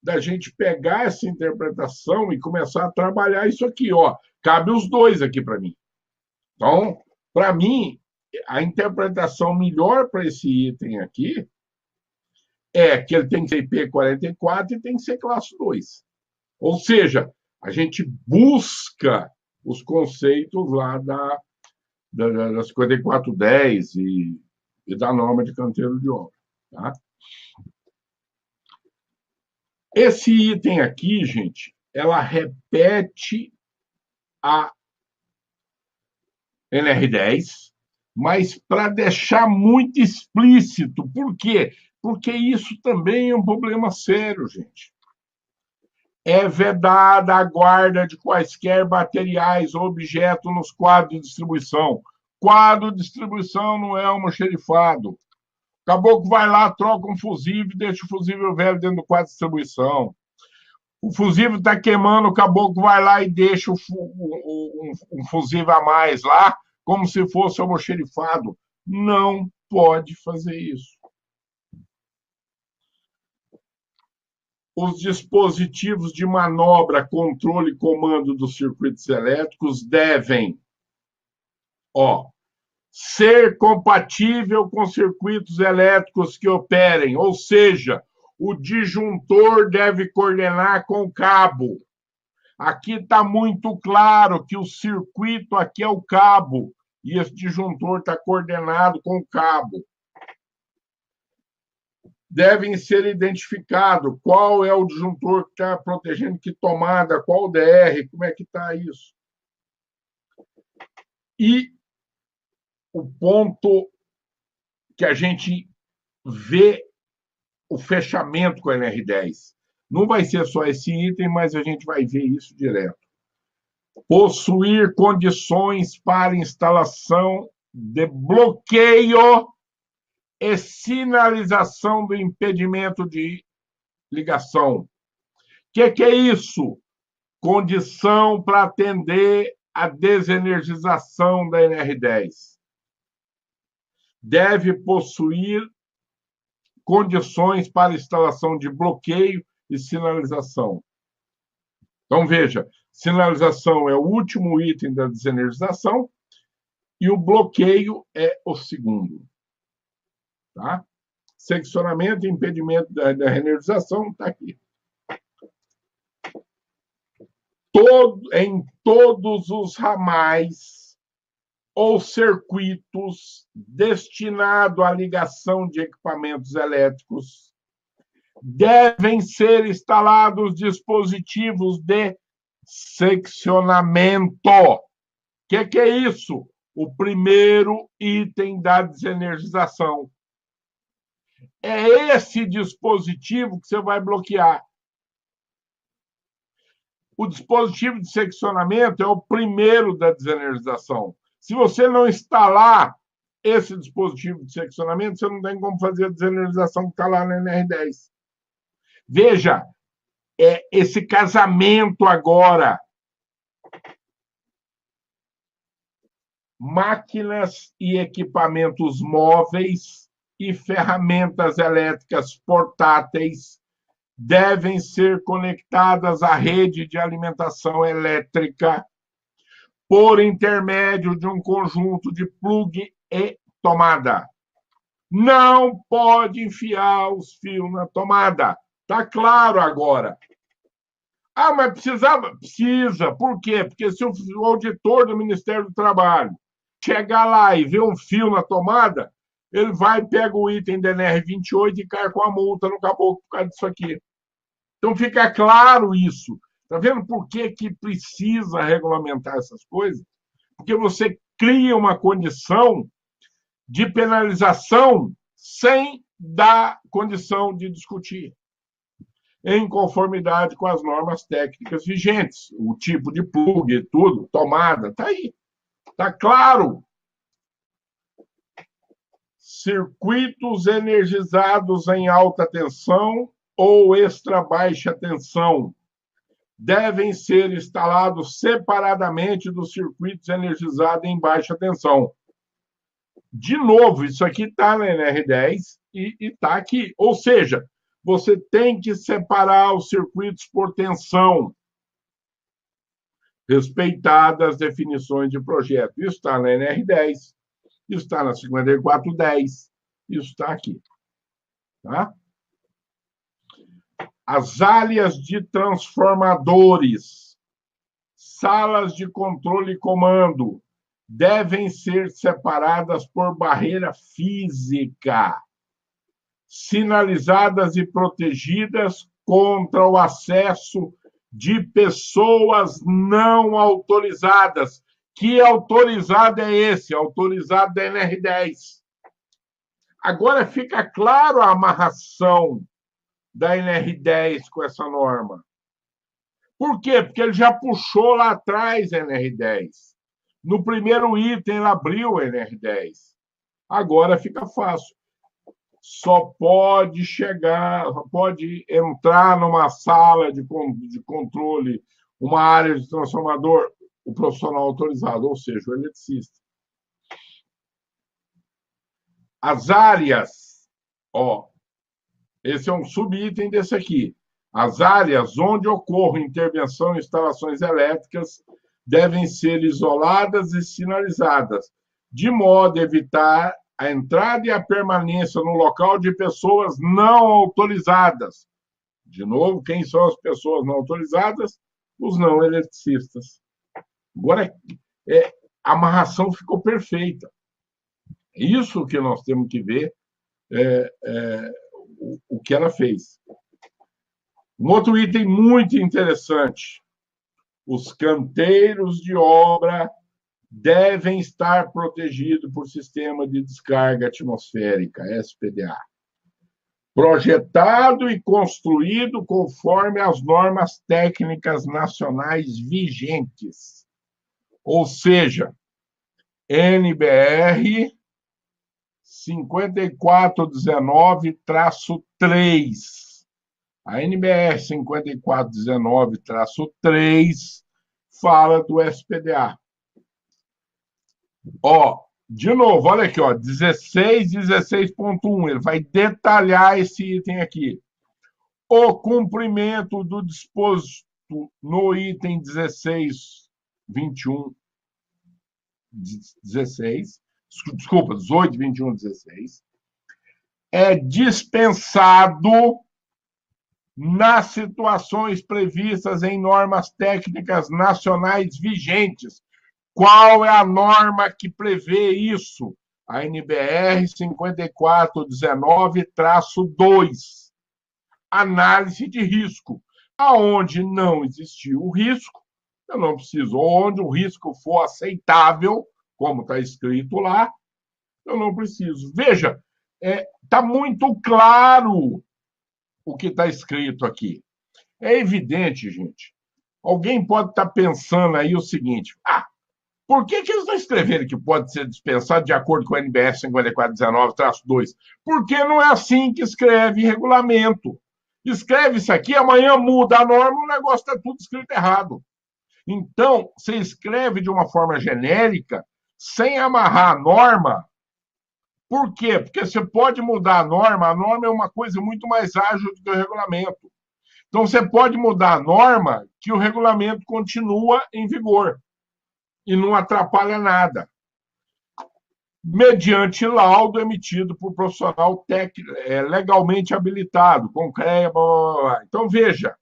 da gente pegar essa interpretação e começar a trabalhar isso aqui. Ó. Cabe os dois aqui para mim. Então, para mim, a interpretação melhor para esse item aqui é que ele tem que ser IP44 e tem que ser classe 2. Ou seja, a gente busca os conceitos lá da 5410 e da norma de canteiro de obra. Tá? Esse item aqui, gente, ela repete a NR10, mas para deixar muito explícito. Por quê? Porque isso também é um problema sério, gente. É vedada a guarda de quaisquer materiais ou objetos nos quadros de distribuição. Quadro de distribuição não é almoxerifado. O caboclo vai lá, troca um fusível e deixa o fusível velho dentro do quadro de distribuição. O fusível está queimando, o caboclo vai lá e deixa um fusível a mais lá, como se fosse almoxerifado. Não pode fazer isso. Os dispositivos de manobra, controle e comando dos circuitos elétricos devem ser compatível com circuitos elétricos que operem, ou seja, o disjuntor deve coordenar com o cabo. Aqui está muito claro que o circuito aqui é o cabo e esse disjuntor está coordenado com o cabo. Devem ser identificados qual é o disjuntor que está protegendo que tomada, qual o DR, como é que está isso. E o ponto que a gente vê o fechamento com a NR10. Não vai ser só esse item, mas a gente vai ver isso direto. Possuir condições para instalação de bloqueio e sinalização do impedimento de ligação. O que é isso? Condição para atender a desenergização da NR10. Deve possuir condições para instalação de bloqueio e sinalização. Então, veja, sinalização é o último item da desenergização e o bloqueio é o segundo. Tá? Seccionamento e impedimento da reenergização está aqui. Em todos os ramais ou circuitos destinados à ligação de equipamentos elétricos, devem ser instalados dispositivos de seccionamento. O que é isso? O primeiro item da desenergização. É esse dispositivo que você vai bloquear. o dispositivo de seccionamento é o primeiro da desenergização. Se você não instalar esse dispositivo de seccionamento, você não tem como fazer a desenergização que está lá na NR10. Veja, esse casamento agora. Máquinas e equipamentos móveis e ferramentas elétricas portáteis devem ser conectadas à rede de alimentação elétrica por intermédio de um conjunto de plug e tomada. Não pode enfiar os fios na tomada. Está claro agora. Ah, mas precisava? Precisa. Por quê? Porque se o auditor do Ministério do Trabalho chegar lá e ver um fio na tomada, ele vai, pega o item da NR28 e cai com a multa no caboclo por causa disso aqui. Então fica claro isso. Está vendo por que precisa regulamentar essas coisas? Porque você cria uma condição de penalização sem dar condição de discutir, em conformidade com as normas técnicas vigentes. O tipo de plug e tudo, tomada, está aí. Está claro. Circuitos energizados em alta tensão ou extra baixa tensão devem ser instalados separadamente dos circuitos energizados em baixa tensão. De novo, isso aqui está na NR10 e está aqui. Ou seja, você tem que separar os circuitos por tensão, respeitadas as definições de projeto. Isso está na NR10, isso está na 5410, isso está aqui. Tá? As áreas de transformadores, salas de controle e comando, devem ser separadas por barreira física, sinalizadas e protegidas contra o acesso de pessoas não autorizadas. Que autorizado é esse? Autorizado da NR10. Agora fica claro a amarração da NR10 com essa norma. Por quê? Porque ele já puxou lá atrás a NR10. No primeiro item, ele abriu a NR10. Agora fica fácil. Só pode entrar numa sala de controle, uma área de transformador, o profissional autorizado, ou seja, o eletricista. As áreas, esse é um subitem desse aqui. As áreas onde ocorre intervenção em instalações elétricas devem ser isoladas e sinalizadas, de modo a evitar a entrada e a permanência no local de pessoas não autorizadas. De novo, quem são as pessoas não autorizadas? Os não eletricistas. Agora, a amarração ficou perfeita. É isso que nós temos que ver o que ela fez. Um outro item muito interessante. Os canteiros de obra devem estar protegidos por sistema de descarga atmosférica, SPDA, projetado e construído conforme as normas técnicas nacionais vigentes. Ou seja, NBR 5419-3. A NBR 5419-3 fala do SPDA. De novo, olha aqui, 16.1, ele vai detalhar esse item aqui. O cumprimento do disposto no item 18, 21, 16, é dispensado nas situações previstas em normas técnicas nacionais vigentes. Qual é a norma que prevê isso? A NBR 5419-2. Análise de risco. Aonde não existiu o risco, eu não preciso. Onde o risco for aceitável, como está escrito lá, eu não preciso. Veja, está muito claro o que está escrito aqui. É evidente, gente, Alguém pode estar pensando aí o seguinte: por que eles não escreveram que pode ser dispensado de acordo com o NBR 5419-2? Porque não é assim que escreve regulamento. Escreve isso aqui, amanhã muda a norma, o negócio está tudo escrito errado. Então, você escreve de uma forma genérica, sem amarrar a norma. Por quê? Porque você pode mudar a norma é uma coisa muito mais ágil do que o regulamento. Então, você pode mudar a norma que o regulamento continua em vigor e não atrapalha nada, mediante laudo emitido por profissional legalmente habilitado, com CREA, blá, blá, blá. Então, veja,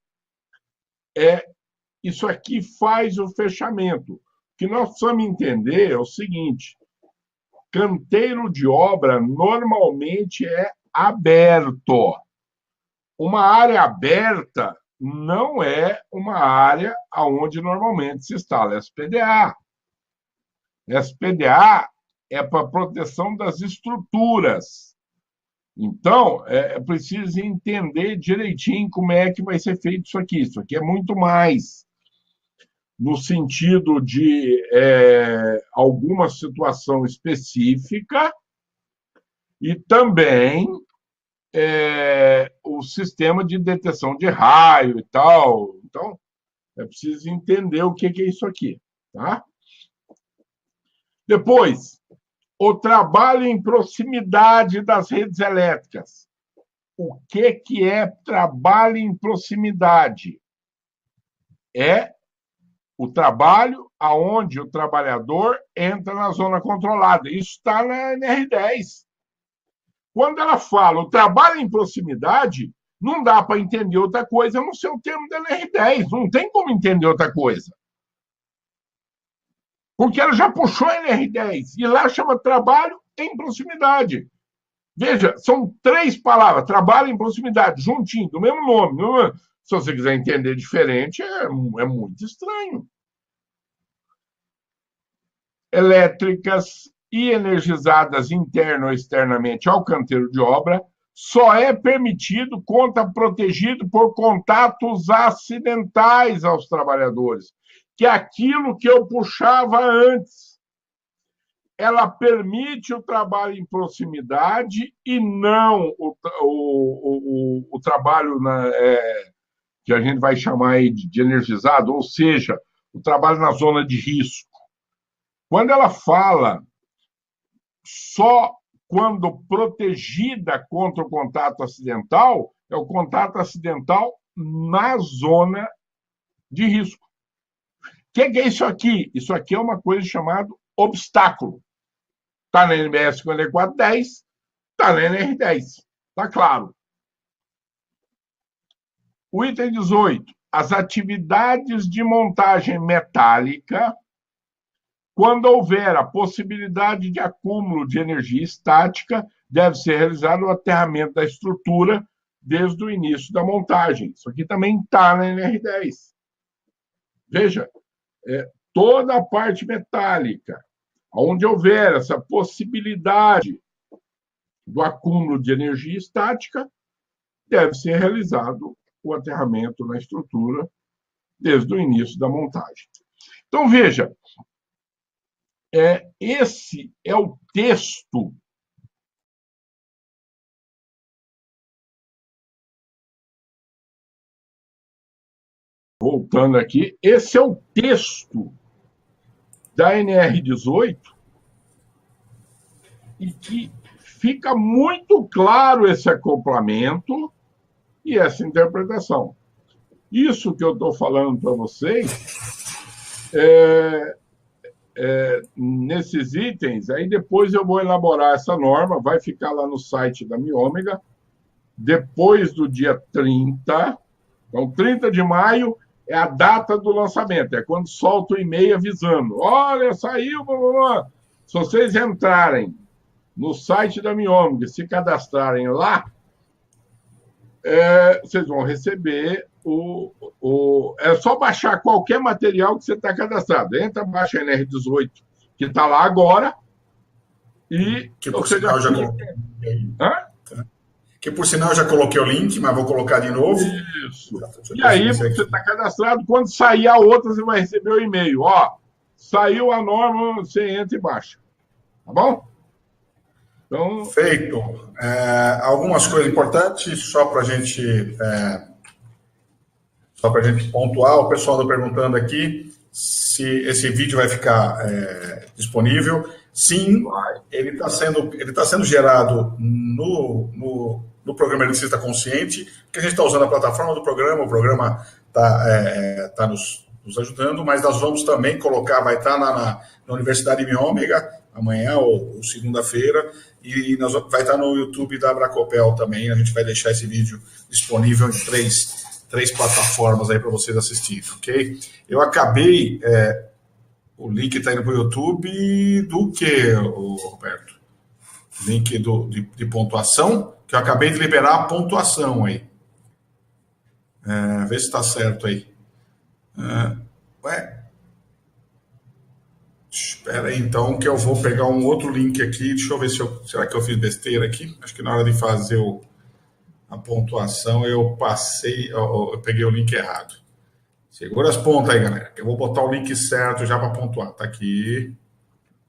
isso aqui faz o fechamento. O que nós precisamos entender é o seguinte: canteiro de obra normalmente é aberto. Uma área aberta não é uma área onde normalmente se instala SPDA. SPDA é para proteção das estruturas. Então, é preciso entender direitinho como é que vai ser feito isso aqui. Isso aqui é muito mais no sentido de alguma situação específica e também o sistema de detecção de raio e tal. Então, é preciso entender o que é isso aqui, tá? Depois, o trabalho em proximidade das redes elétricas. O que é trabalho em proximidade? É o trabalho aonde o trabalhador entra na zona controlada. Isso está na NR10. Quando ela fala o trabalho em proximidade, não dá para entender outra coisa no seu termo da NR10. Não tem como entender outra coisa. Porque ela já puxou a NR10 e lá chama trabalho em proximidade. Veja, são 3 palavras, trabalho em proximidade, juntinho, do mesmo nome. Se você quiser entender diferente, é muito estranho. Elétricas e energizadas interna ou externamente ao canteiro de obra, só é permitido contra protegido por contatos acidentais aos trabalhadores, que é aquilo que eu puxava antes. Ela permite o trabalho em proximidade e não o trabalho que a gente vai chamar aí de energizado, ou seja, o trabalho na zona de risco. Quando ela fala só quando protegida contra o contato acidental, é o contato acidental na zona de risco. O que é isso aqui? Isso aqui é uma coisa chamada obstáculo. Está na NBS 5410, está na NR10. Está claro. O item 18. As atividades de montagem metálica, quando houver a possibilidade de acúmulo de energia estática, deve ser realizado o aterramento da estrutura desde o início da montagem. Isso aqui também está na NR10. Veja, toda a parte metálica, onde houver essa possibilidade do acúmulo de energia estática, deve ser realizado o aterramento na estrutura desde o início da montagem. Então, veja, esse é o texto voltando aqui, esse é o texto da NR18 e que fica muito claro esse acoplamento e essa interpretação. Isso que eu estou falando para vocês nesses itens, aí depois eu vou elaborar essa norma, vai ficar lá no site da Miômega, depois do dia 30, então 30 de maio é a data do lançamento, é quando solta o e-mail avisando, olha, saiu, blá, blá, blá. Se vocês entrarem no site da Miômega, se cadastrarem lá, vocês vão receber é só baixar qualquer material que você está cadastrado. Entra, baixa a NR18, que está lá agora, e que por sinal já que por sinal eu já coloquei o link, mas vou colocar de novo. Isso. E aí você está cadastrado, quando sair a outra, você vai receber o e-mail. Ó, saiu a norma, você entra e baixa. Tá bom? Então... Feito. Algumas coisas importantes, só para a gente pontuar. O pessoal está perguntando aqui se esse vídeo vai ficar disponível. Sim, ele está sendo gerado no programa Eletricista Consciente, que a gente está usando a plataforma do programa, o programa está nos ajudando, mas nós vamos também colocar, vai estar na Universidade Miômega, amanhã ou segunda-feira, e vai estar no YouTube da Abracopel também. A gente vai deixar esse vídeo disponível em três plataformas aí para vocês assistirem, ok? Eu acabei... o link está indo para o YouTube do que, Roberto? Link de pontuação, que eu acabei de liberar a pontuação aí. Vê se está certo aí. Espera aí, então, que eu vou pegar um outro link aqui. Deixa eu ver será que eu fiz besteira aqui? Acho que na hora de fazer a pontuação eu peguei o link errado. Segura as pontas aí, galera, que eu vou botar o link certo já para pontuar. Tá aqui.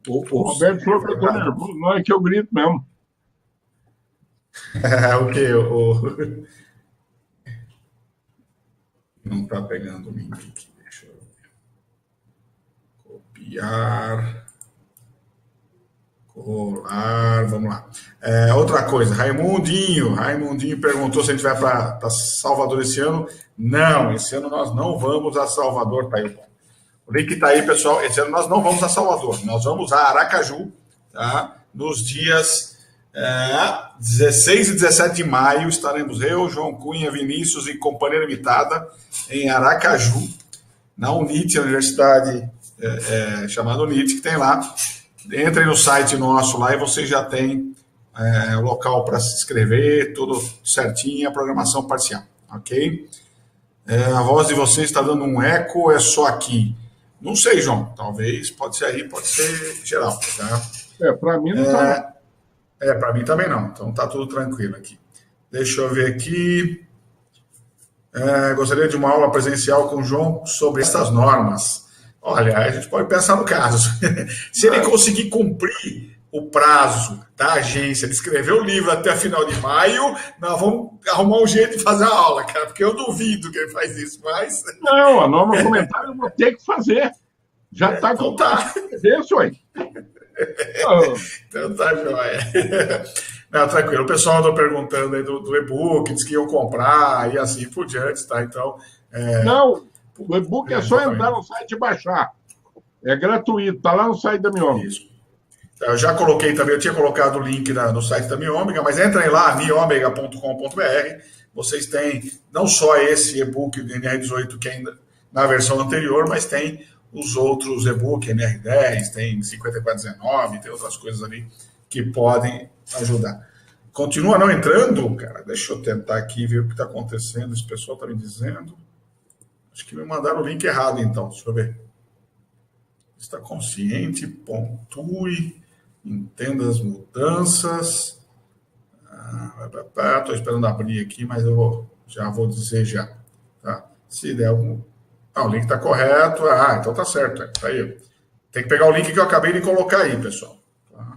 O Roberto falou que eu tô nervoso, não é que eu grito mesmo. O quê? Não tá pegando o link aqui. Deixa eu ver. Copiar. Colar. Vamos lá. Outra coisa, Raimundinho perguntou se a gente vai para Salvador esse ano. Não, esse ano nós não vamos a Salvador, tá aí. O link está aí, pessoal. Esse ano nós não vamos a Salvador, nós vamos a Aracaju, tá? Nos dias 16 e 17 de maio estaremos eu, João Cunha, Vinícius e Companhia Limitada em Aracaju, na UNIT, a universidade chamada UNIT, que tem lá. Entrem no site nosso lá e você já tem o local para se inscrever, tudo certinho, a programação parcial, ok? A voz de vocês está dando um eco, é só aqui? Não sei, João. Talvez, pode ser aí, pode ser geral. Tá? Para mim não está. Para mim também não. Então tá tudo tranquilo aqui. Deixa eu ver aqui. Gostaria de uma aula presencial com o João sobre essas normas. Olha, a gente pode pensar no caso. Se ele conseguir cumprir o prazo da agência de escrever o livro até a final de maio, nós vamos arrumar um jeito de fazer a aula, cara, porque eu duvido que ele faz isso, mas... Não, a norma comentário eu vou ter que fazer. Já está então tá. Isso aí. Então tá, joia. Não, tranquilo. O pessoal andou perguntando aí do e-book, disse que iam comprar e assim por diante, tá? Então... Não, o e-book é só entrar no site e baixar. É gratuito, tá lá no site da Miômega. Isso. Eu já coloquei também, eu tinha colocado o link no site da Miômega, mas entrem lá, miomega.com.br. Vocês têm não só esse e-book do NR18 que ainda na versão anterior, mas tem os outros e-book, NR10, tem 5419, tem outras coisas ali que podem ajudar. Continua não entrando, cara? Deixa eu tentar aqui ver o que está acontecendo. Esse pessoal está me dizendo. Acho que me mandaram o link errado, então. Deixa eu ver. Está consciente, pontue, entenda as mudanças. Estou esperando abrir aqui, mas eu já vou dizer já. Tá? Se der algum... o link está correto. Então tá certo. Tá aí. Tem que pegar o link que eu acabei de colocar aí, pessoal. Tá?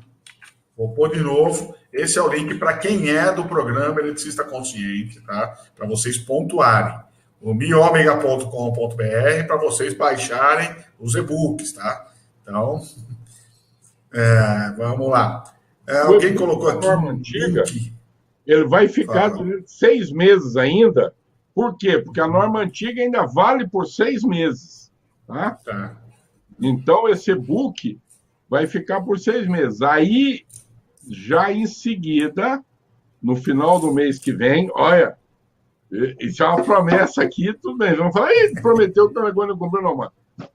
Vou pôr de novo. Esse é o link para quem é do programa Eletricista Consciente, tá? Para vocês pontuarem. O miomega.com.br para vocês baixarem os e-books, tá? Então, vamos lá. Alguém colocou aqui norma antiga, ele vai ficar durante 6 meses ainda. Por quê? Porque a norma antiga ainda vale por 6 meses. Tá? Tá. Então, esse e-book vai ficar por 6 meses. Aí, já em seguida, no final do mês que vem, olha... Isso é uma promessa aqui, tudo bem. Vamos falar, prometeu que o negócio não cumpriu, não, mano.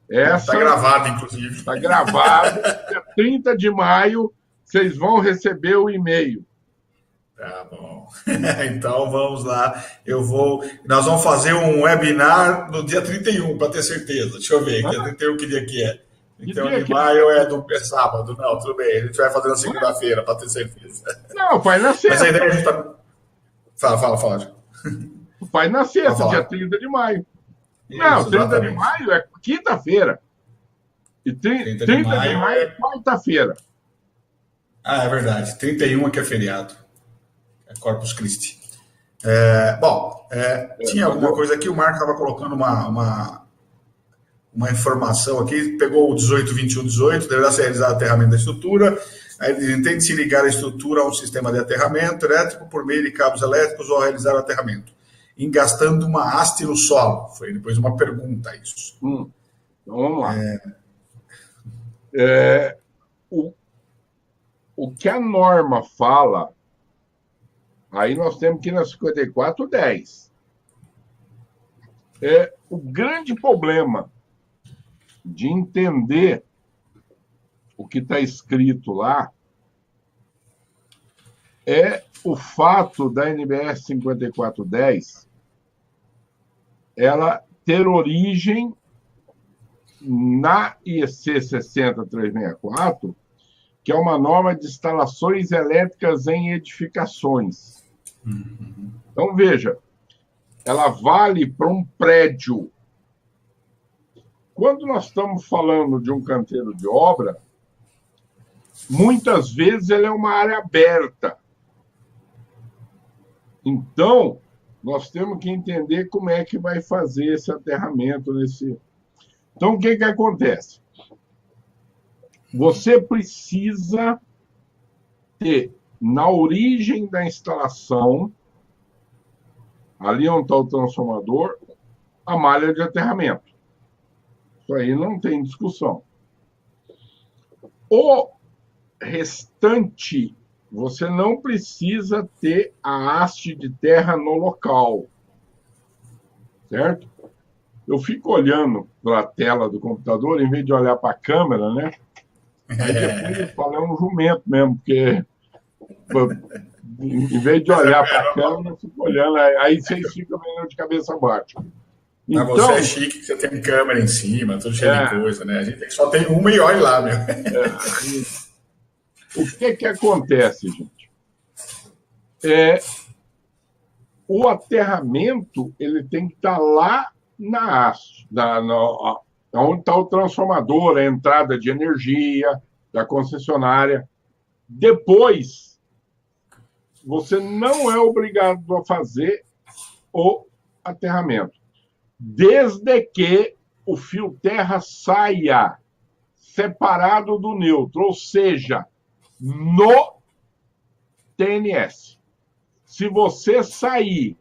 Está gravado, inclusive. Está gravado. Dia 30 de maio, vocês vão receber o e-mail. Tá bom. Então, vamos lá. Nós vamos fazer um webinar no dia 31, para ter certeza. Deixa eu ver. Dia 31, que dia que é? Então, de maio é sábado. Não, tudo bem. A gente vai fazer na segunda-feira, para ter certeza. Não, faz na sexta. Mas a ideia é Fala. Faz na Pode sexta, dia falar. 30 de maio. Não, Isso, 30 de exatamente. maio é quinta-feira. E 30 de 30 de maio maio é é. quarta-feira. Ah, é verdade. 31 é que é feriado. É Corpus Christi. Bom, tinha Mas alguma eu. coisa aqui, o Marco estava colocando uma informação aqui, pegou o 18, 21, 18, deverá ser realizado aterramento da estrutura, aí ele diz, tente se ligar a estrutura a um sistema de aterramento elétrico por meio de cabos elétricos ou realizar o aterramento, engastando uma haste no solo. Foi depois uma pergunta isso. Então vamos lá. É, o, o que a norma fala, aí nós temos que ir na 5410. O grande problema de entender o que está escrito lá é o fato da NBS 5410 ela ter origem na IEC 60364, que é uma norma de instalações elétricas em edificações. Então, veja, ela vale para um prédio. Quando nós estamos falando de um canteiro de obra, muitas vezes ele é uma área aberta. Então, nós temos que entender como é que vai fazer esse aterramento nesse. Então, o que acontece? Você precisa ter, na origem da instalação, ali onde está o transformador, a malha de aterramento. Isso aí não tem discussão. O restante, você não precisa ter a haste de terra no local, certo? Eu fico olhando para a tela do computador, em vez de olhar para a câmera, né? Aí depois eu falo, é um jumento mesmo, porque em vez de Mas, olhar para a câmera, eu fico olhando, aí vocês ficam meio de cabeça baixa. mas você é Então, chique, que você tem câmera em cima, tudo cheio de coisa, né? A gente só tem uma e olha lá, meu. o que acontece, gente? O aterramento ele tem que estar lá na haste, onde está o transformador, a entrada de energia da concessionária. Depois, você não é obrigado a fazer o aterramento, desde que o fio terra saia separado do neutro, ou seja, no TNS. Se você sair.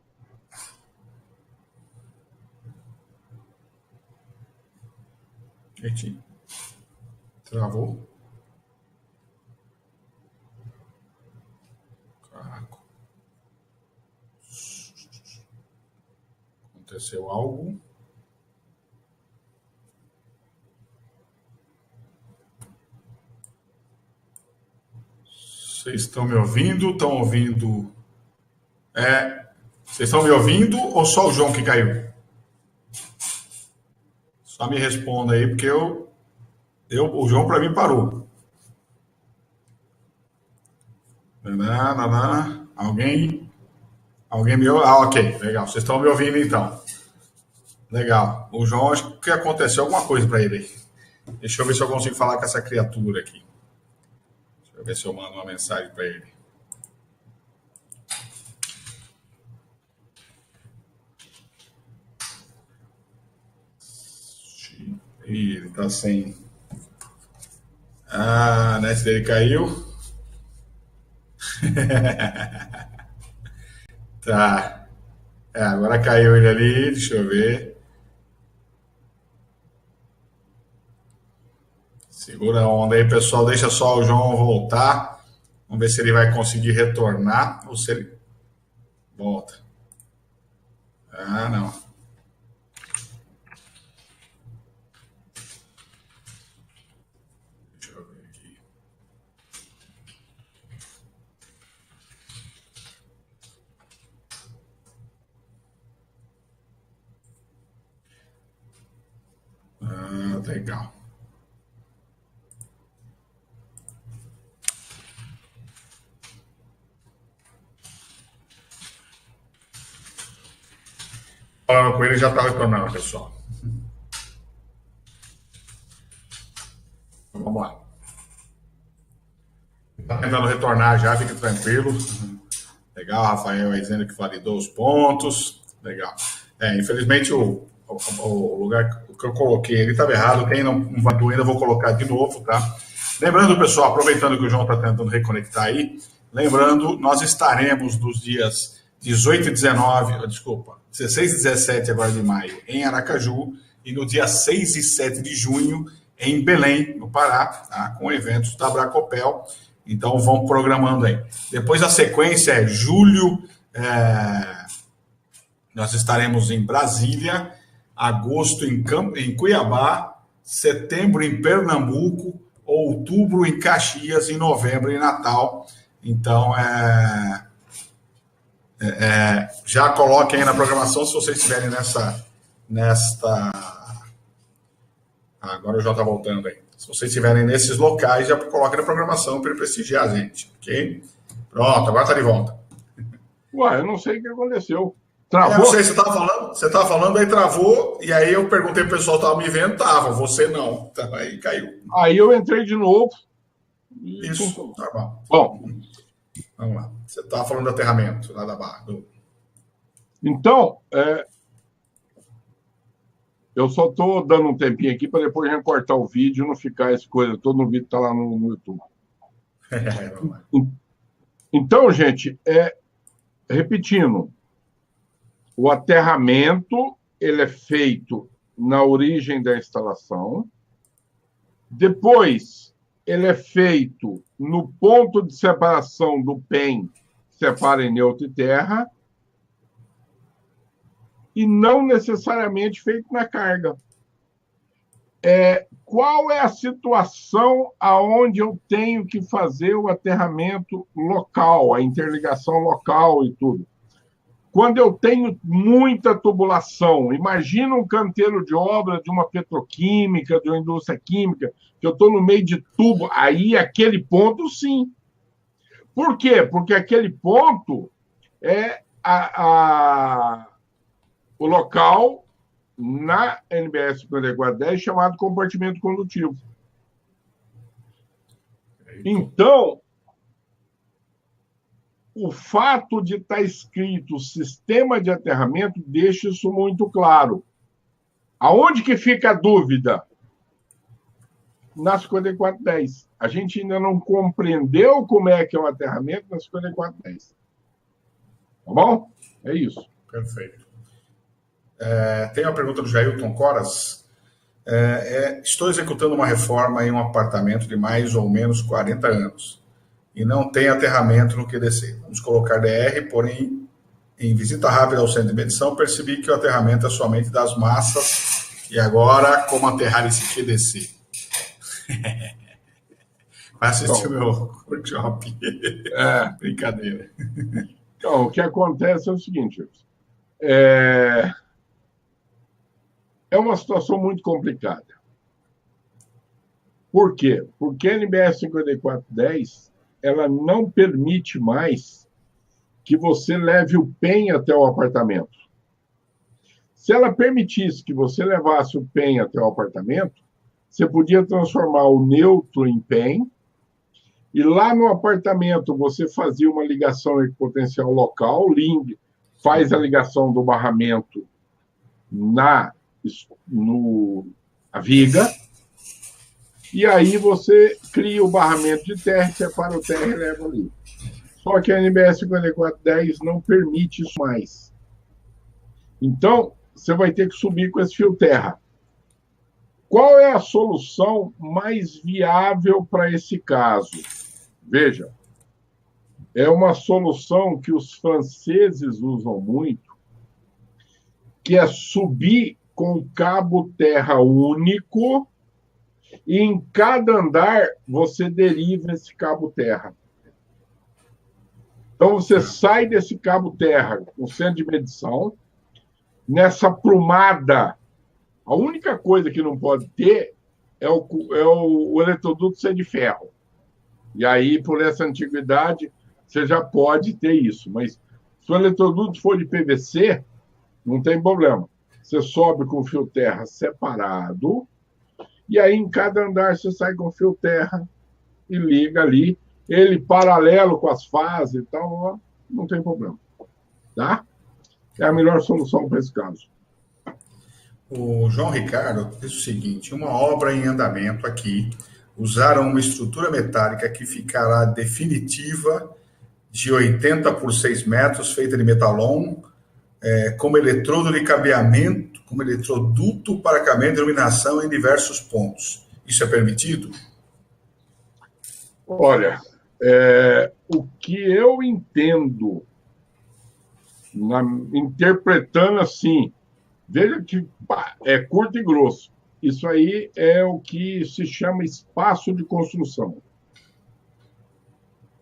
Gente, travou. Caraca. Aconteceu algo. Vocês estão me ouvindo? Estão ouvindo? Vocês estão me ouvindo ou só o João que caiu? Só me responda aí, porque o João para mim parou. Naná, naná. Alguém me ouve? Ah, ok, legal. Vocês estão me ouvindo então. Legal. O João, acho que aconteceu alguma coisa para ele aí. Deixa eu ver se eu consigo falar com essa criatura aqui. Deixa eu ver se eu mando uma mensagem para ele. Ih, ele tá sem. Ah, a net dele caiu. Tá. Agora caiu ele ali. Deixa eu ver. Segura a onda aí, pessoal. Deixa só o João voltar. Vamos ver se ele vai conseguir retornar ou se ele volta. Ah, não. Deixa eu ver aqui. Ah, legal. falando com ele, já está retornando, pessoal. Vamos lá. Está tentando retornar já, fique tranquilo. Legal, Rafael aí dizendo que validou os pontos. Legal. Infelizmente, o lugar que eu coloquei, ele estava errado. Quem não validou ainda, vou colocar de novo, tá? Lembrando, pessoal, aproveitando que o João está tentando reconectar aí, lembrando, nós estaremos nos dias 18 e 19, desculpa, 16 e 17 agora de maio, em Aracaju, e no dia 6 e 7 de junho, em Belém, no Pará, tá? Com eventos da Bracopel. Então, vão programando aí. Depois, a sequência é julho, nós estaremos em Brasília, agosto em Cuiabá, setembro em Pernambuco, outubro em Caxias e novembro em Natal. Então, já coloquem aí na programação se vocês estiverem agora o João está voltando aí. Se vocês estiverem nesses locais, já coloquem na programação para prestigiar a gente, ok? Pronto, agora está de volta. Ué, eu não sei o que aconteceu. Travou? Não sei, você estava falando, aí travou, e aí eu perguntei pro pessoal que estava me vendo, tava, você não. Então, aí caiu. Aí eu entrei de novo. Isso, normal. Bom, vamos lá. Você estava falando do aterramento lá da Barra. Então, eu só estou dando um tempinho aqui para depois recortar o vídeo e não ficar essa coisa toda. O vídeo está lá no YouTube. Então, gente, repetindo, o aterramento ele é feito na origem da instalação, depois ele é feito no ponto de separação do PEM, que separa em neutro e terra, e não necessariamente feito na carga. Qual é a situação aonde eu tenho que fazer o aterramento local, a interligação local e tudo? Quando eu tenho muita tubulação, imagina um canteiro de obra de uma petroquímica, de uma indústria química, que eu estou no meio de tubo, aí aquele ponto sim. Por quê? Porque aquele ponto é o local na NBS 5410 chamado compartimento condutivo. Então, o fato de estar escrito sistema de aterramento deixa isso muito claro. Aonde que fica a dúvida? Na 5410. A gente ainda não compreendeu como é que é o aterramento na 5410. Tá bom? É isso. Perfeito. Tem uma pergunta do Jailton Coras. Estou executando uma reforma em um apartamento de mais ou menos 40 anos e não tem aterramento no QDC. Vamos colocar DR, porém, em visita rápida ao centro de medição, percebi que o aterramento é somente das massas. E agora, como aterrar esse QDC? Vai assistir o meu workshop. Brincadeira. Então, o que acontece é o seguinte, é uma situação muito complicada. Por quê? Porque a NBS 5410 ela não permite mais que você leve o PEM até o apartamento. Se ela permitisse que você levasse o PEM até o apartamento, você podia transformar o neutro em PEM e lá no apartamento você fazia uma ligação equipotencial local, faz a ligação do barramento na viga, e aí você cria o barramento de terra, separa o terra e leva ali. Só que a NBS 5410 não permite isso mais. Então, você vai ter que subir com esse fio terra. Qual é a solução mais viável para esse caso? Veja, é uma solução que os franceses usam muito, que é subir com cabo terra único e em cada andar você deriva esse cabo terra. Então você sai desse cabo terra com centro de medição, nessa prumada, a única coisa que não pode ter é o eletroduto ser de ferro. E aí, por essa antiguidade, você já pode ter isso. Mas se o eletroduto for de PVC, Não tem problema. Você sobe com fio terra separado, e aí em cada andar você sai com fio terra e liga ali, ele paralelo com as fases e tal, não tem problema. Tá? É a melhor solução para esse caso. O João Ricardo diz o seguinte: uma obra em andamento aqui, usaram uma estrutura metálica que ficará definitiva de 80 por 6 metros, feita de metalon, como eletrodo de cabeamento, como eletroduto para cabeamento de iluminação em diversos pontos. Isso é permitido? Olha, o que eu entendo, interpretando assim, veja que é curto e grosso. Isso aí é o que se chama espaço de construção.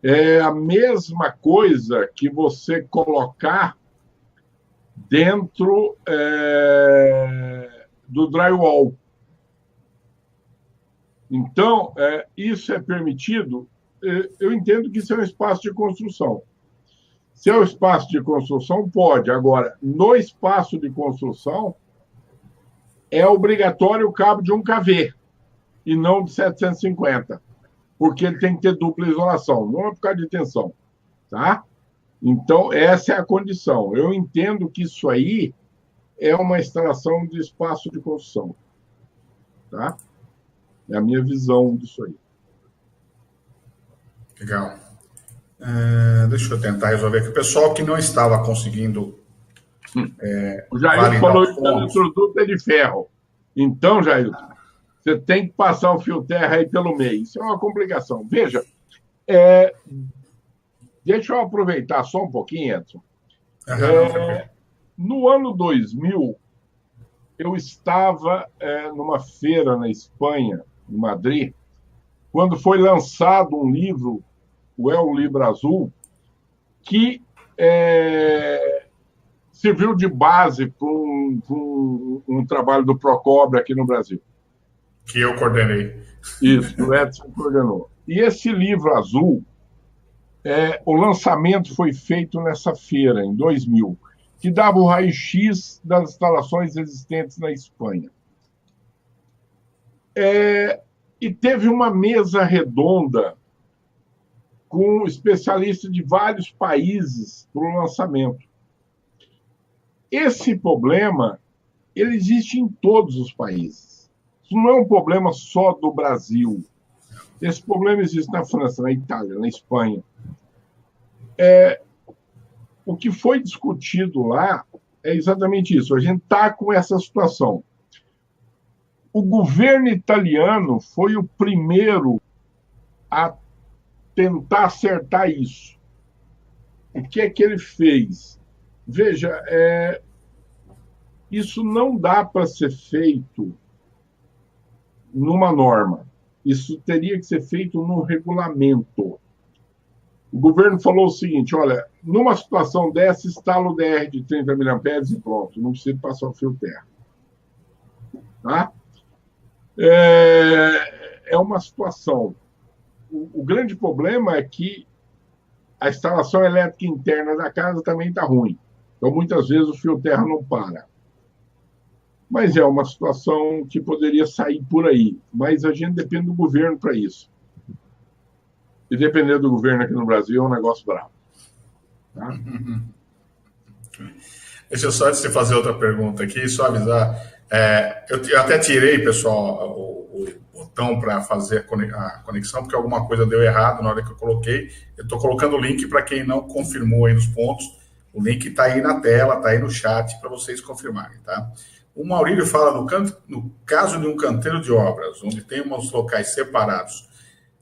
É a mesma coisa que você colocar dentro do drywall. Então, isso é permitido? Eu entendo que isso é um espaço de construção. Se é um espaço de construção, pode. Agora, no espaço de construção, é obrigatório o cabo de 1 kV e não de 750, porque ele tem que ter dupla isolação, não é por causa de tensão. Tá? Então, essa é a condição. Eu entendo que isso aí é uma instalação de espaço de construção. Tá? É a minha visão disso aí. Legal. Deixa eu tentar resolver aqui. O pessoal que não estava conseguindo. O Jair falou que o eletroduto é de ferro. Então, Jair, você tem que passar o fio terra aí pelo meio. Isso é uma complicação. Veja, deixa eu aproveitar só um pouquinho, Edson. No ano 2000, eu estava numa feira na Espanha, em Madrid, quando foi lançado um livro, o El Livro Azul, que serviu de base para um trabalho do Procobra aqui no Brasil. Que eu coordenei. Isso, o Edson coordenou. E esse livro azul, o lançamento foi feito nessa feira, em 2000, que dava o raio-x das instalações existentes na Espanha. E teve uma mesa redonda com especialistas de vários países para o lançamento. Esse problema, ele existe em todos os países. Isso não é um problema só do Brasil. Esse problema existe na França, na Itália, na Espanha. O que foi discutido lá é exatamente isso. A gente está com essa situação. O governo italiano foi o primeiro a tentar acertar isso. O que é que ele fez? Veja, isso não dá para ser feito numa norma. Isso teria que ser feito num regulamento. O governo falou o seguinte: olha, numa situação dessa, instala o DR de 30 mA e pronto, não precisa passar o fio terra. Tá? É uma situação. O grande problema é que a instalação elétrica interna da casa também está ruim. Então, muitas vezes, o fio terra não para. Mas é uma situação que poderia sair por aí. Mas a gente depende do governo para isso. E depender do governo aqui no Brasil é um negócio bravo. Tá? Deixa eu só, antes de fazer outra pergunta aqui, só avisar. Eu até tirei, pessoal, o botão para fazer a conexão, porque alguma coisa deu errado na hora que eu coloquei. Eu estou colocando o link para quem não confirmou aí nos pontos. O link está aí na tela, está aí no chat para vocês confirmarem, tá? O Maurílio fala no caso de um canteiro de obras, onde tem uns locais separados,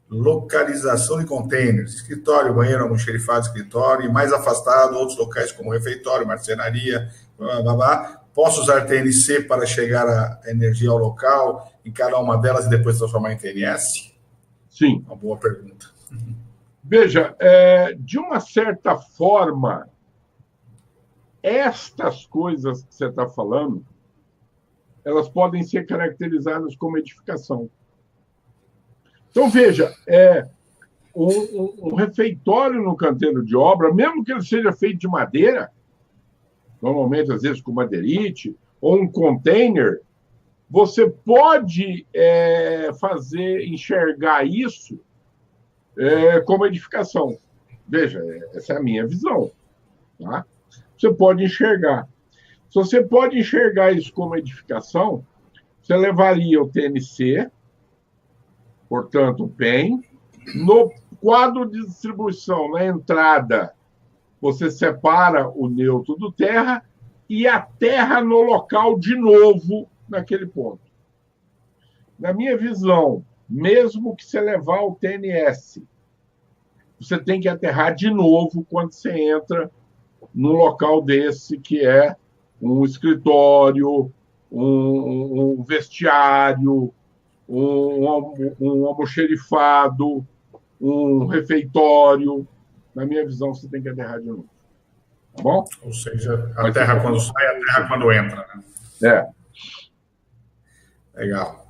localização de containers, escritório, banheiro, almoxerifado, escritório, e mais afastado, outros locais como refeitório, marcenaria, blá, blá, blá. Posso usar TNC para chegar a energia ao local, em cada uma delas e depois transformar em TNS? Sim. Uma boa pergunta. Veja, de uma certa forma, estas coisas que você está falando, elas podem ser caracterizadas como edificação. Então, veja, um refeitório no canteiro de obra, mesmo que ele seja feito de madeira, normalmente, às vezes, com madeirite, ou um container, você pode enxergar isso como edificação. Veja, essa é a minha visão. Tá? Você pode enxergar. Se você pode enxergar isso como edificação, você levaria o TNC, portanto, o PEN, no quadro de distribuição, na entrada, você separa o neutro do terra e a terra no local de novo naquele ponto. Na minha visão, mesmo que você levar o TNS, você tem que aterrar de novo quando você entra num local desse que é um escritório, um vestiário, um almoxerifado, um refeitório. Na minha visão, você tem que aterrar de novo. Tá bom? Ou seja, a terra quando sai, a terra quando entra, né? Legal.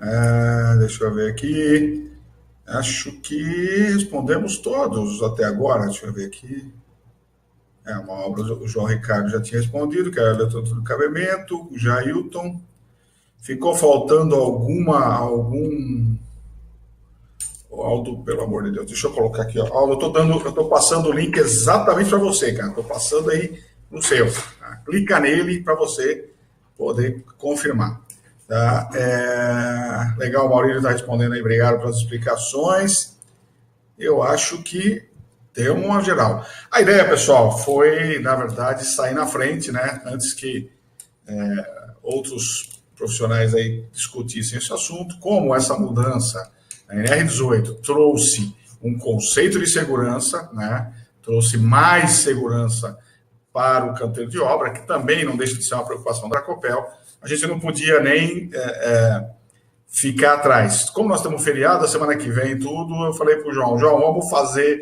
Deixa eu ver aqui. Acho que respondemos todos até agora. Deixa eu ver aqui. Uma obra do João Ricardo já tinha respondido, que era a letra do cabimento. O Jailton. Ficou faltando algum. Aldo, pelo amor de Deus, deixa eu colocar aqui. Aldo, eu tô passando o link exatamente para você, cara. Estou passando aí no seu. Tá? Clica nele para você poder confirmar. Tá? Legal, o Maurílio está respondendo aí. Obrigado pelas explicações. Eu acho que deu uma geral. A ideia, pessoal, foi, na verdade, sair na frente, né? Antes que outros profissionais aí discutissem esse assunto, como essa mudança a NR18 trouxe um conceito de segurança, né? Trouxe mais segurança para o canteiro de obra, que também não deixa de ser uma preocupação da Copel. A gente não podia nem ficar atrás. Como nós temos feriado, a semana que vem tudo, eu falei para o João, vamos fazer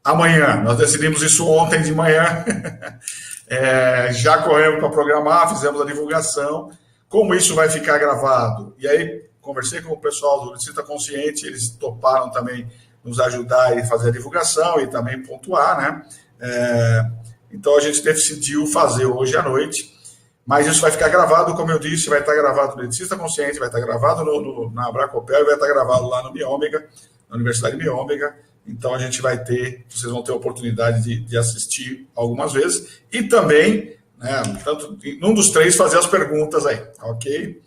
amanhã. Nós decidimos isso ontem de manhã. Já corremos para programar, fizemos a divulgação. Como isso vai ficar gravado? E aí, conversei com o pessoal do Licita Consciente, eles toparam também nos ajudar e fazer a divulgação e também pontuar, né? Então, a gente decidiu fazer hoje à noite, mas isso vai ficar gravado, como eu disse, vai estar gravado no Licita Consciente, vai estar gravado na Abracopel e vai estar gravado lá no Biômega, na Universidade de Biômega. Então, vocês vão ter a oportunidade de assistir algumas vezes e também, né, tanto, num dos três, fazer as perguntas aí, ok?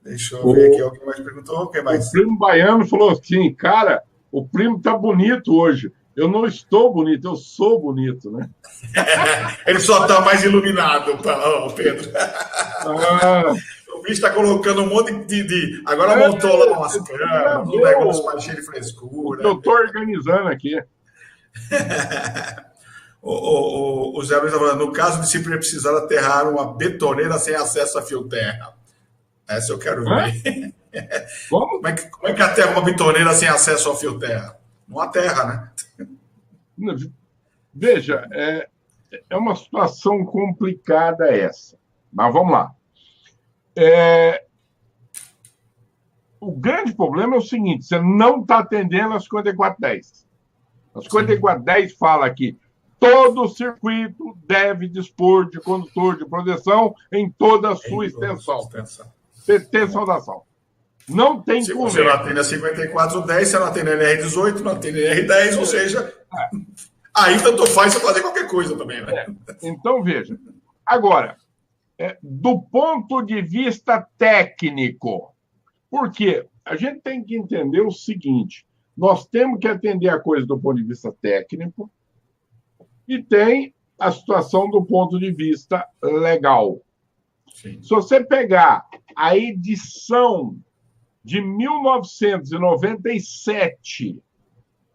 Deixa eu ver aqui, alguém mais perguntou? Quem mais? O primo baiano falou assim, cara, o primo tá bonito hoje. Eu não estou bonito, eu sou bonito, né? Ele só está mais iluminado, Pedro. O bicho está colocando um monte de... Agora montou lá umas câmeras, um negócio cheio de frescura. Eu estou organizando aqui. O Zé Luiz está falando, no caso de se precisar aterrar uma betoneira sem acesso a fio terra. Essa eu quero ver. Como é que aterra uma betoneira sem acesso ao fio terra? Não aterra, né? Veja, é uma situação complicada essa. Mas vamos lá. O grande problema é o seguinte, você não está atendendo a 5410. A 5410 fala que todo circuito deve dispor de condutor de proteção em toda a sua extensão. Extensão da ação. Não tem se você não atende a 5410, você não atende a NR18, não atende a NR10, ou seja, aí tanto faz você fazer qualquer coisa também, né? Então, veja. Agora, do ponto de vista técnico, porque a gente tem que entender o seguinte, nós temos que atender a coisa do ponto de vista técnico e tem a situação do ponto de vista legal. Sim. Se você pegar a edição de 1997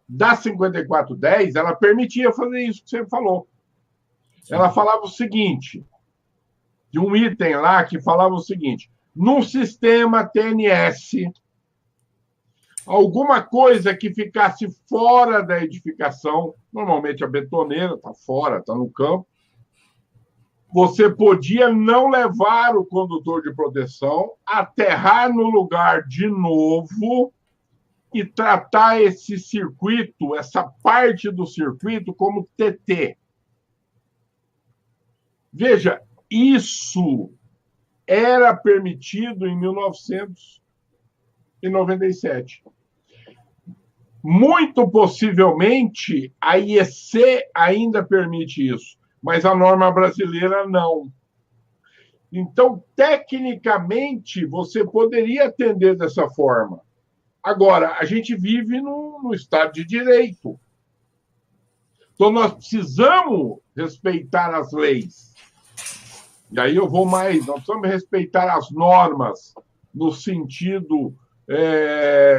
da 5410, ela permitia fazer isso que você falou. Sim. Ela falava o seguinte, de um item lá que falava o seguinte, num sistema TNS, alguma coisa que ficasse fora da edificação, normalmente a betoneira está fora, está no campo, você podia não levar o condutor de proteção, aterrar no lugar de novo e tratar esse circuito, essa parte do circuito, como TT. Veja, isso era permitido em 1997. Muito possivelmente, a IEC ainda permite isso, mas a norma brasileira não. Então, tecnicamente, você poderia atender dessa forma. Agora, a gente vive no Estado de Direito. Então, nós precisamos respeitar as leis. E aí eu vou mais, nós precisamos respeitar as normas no sentido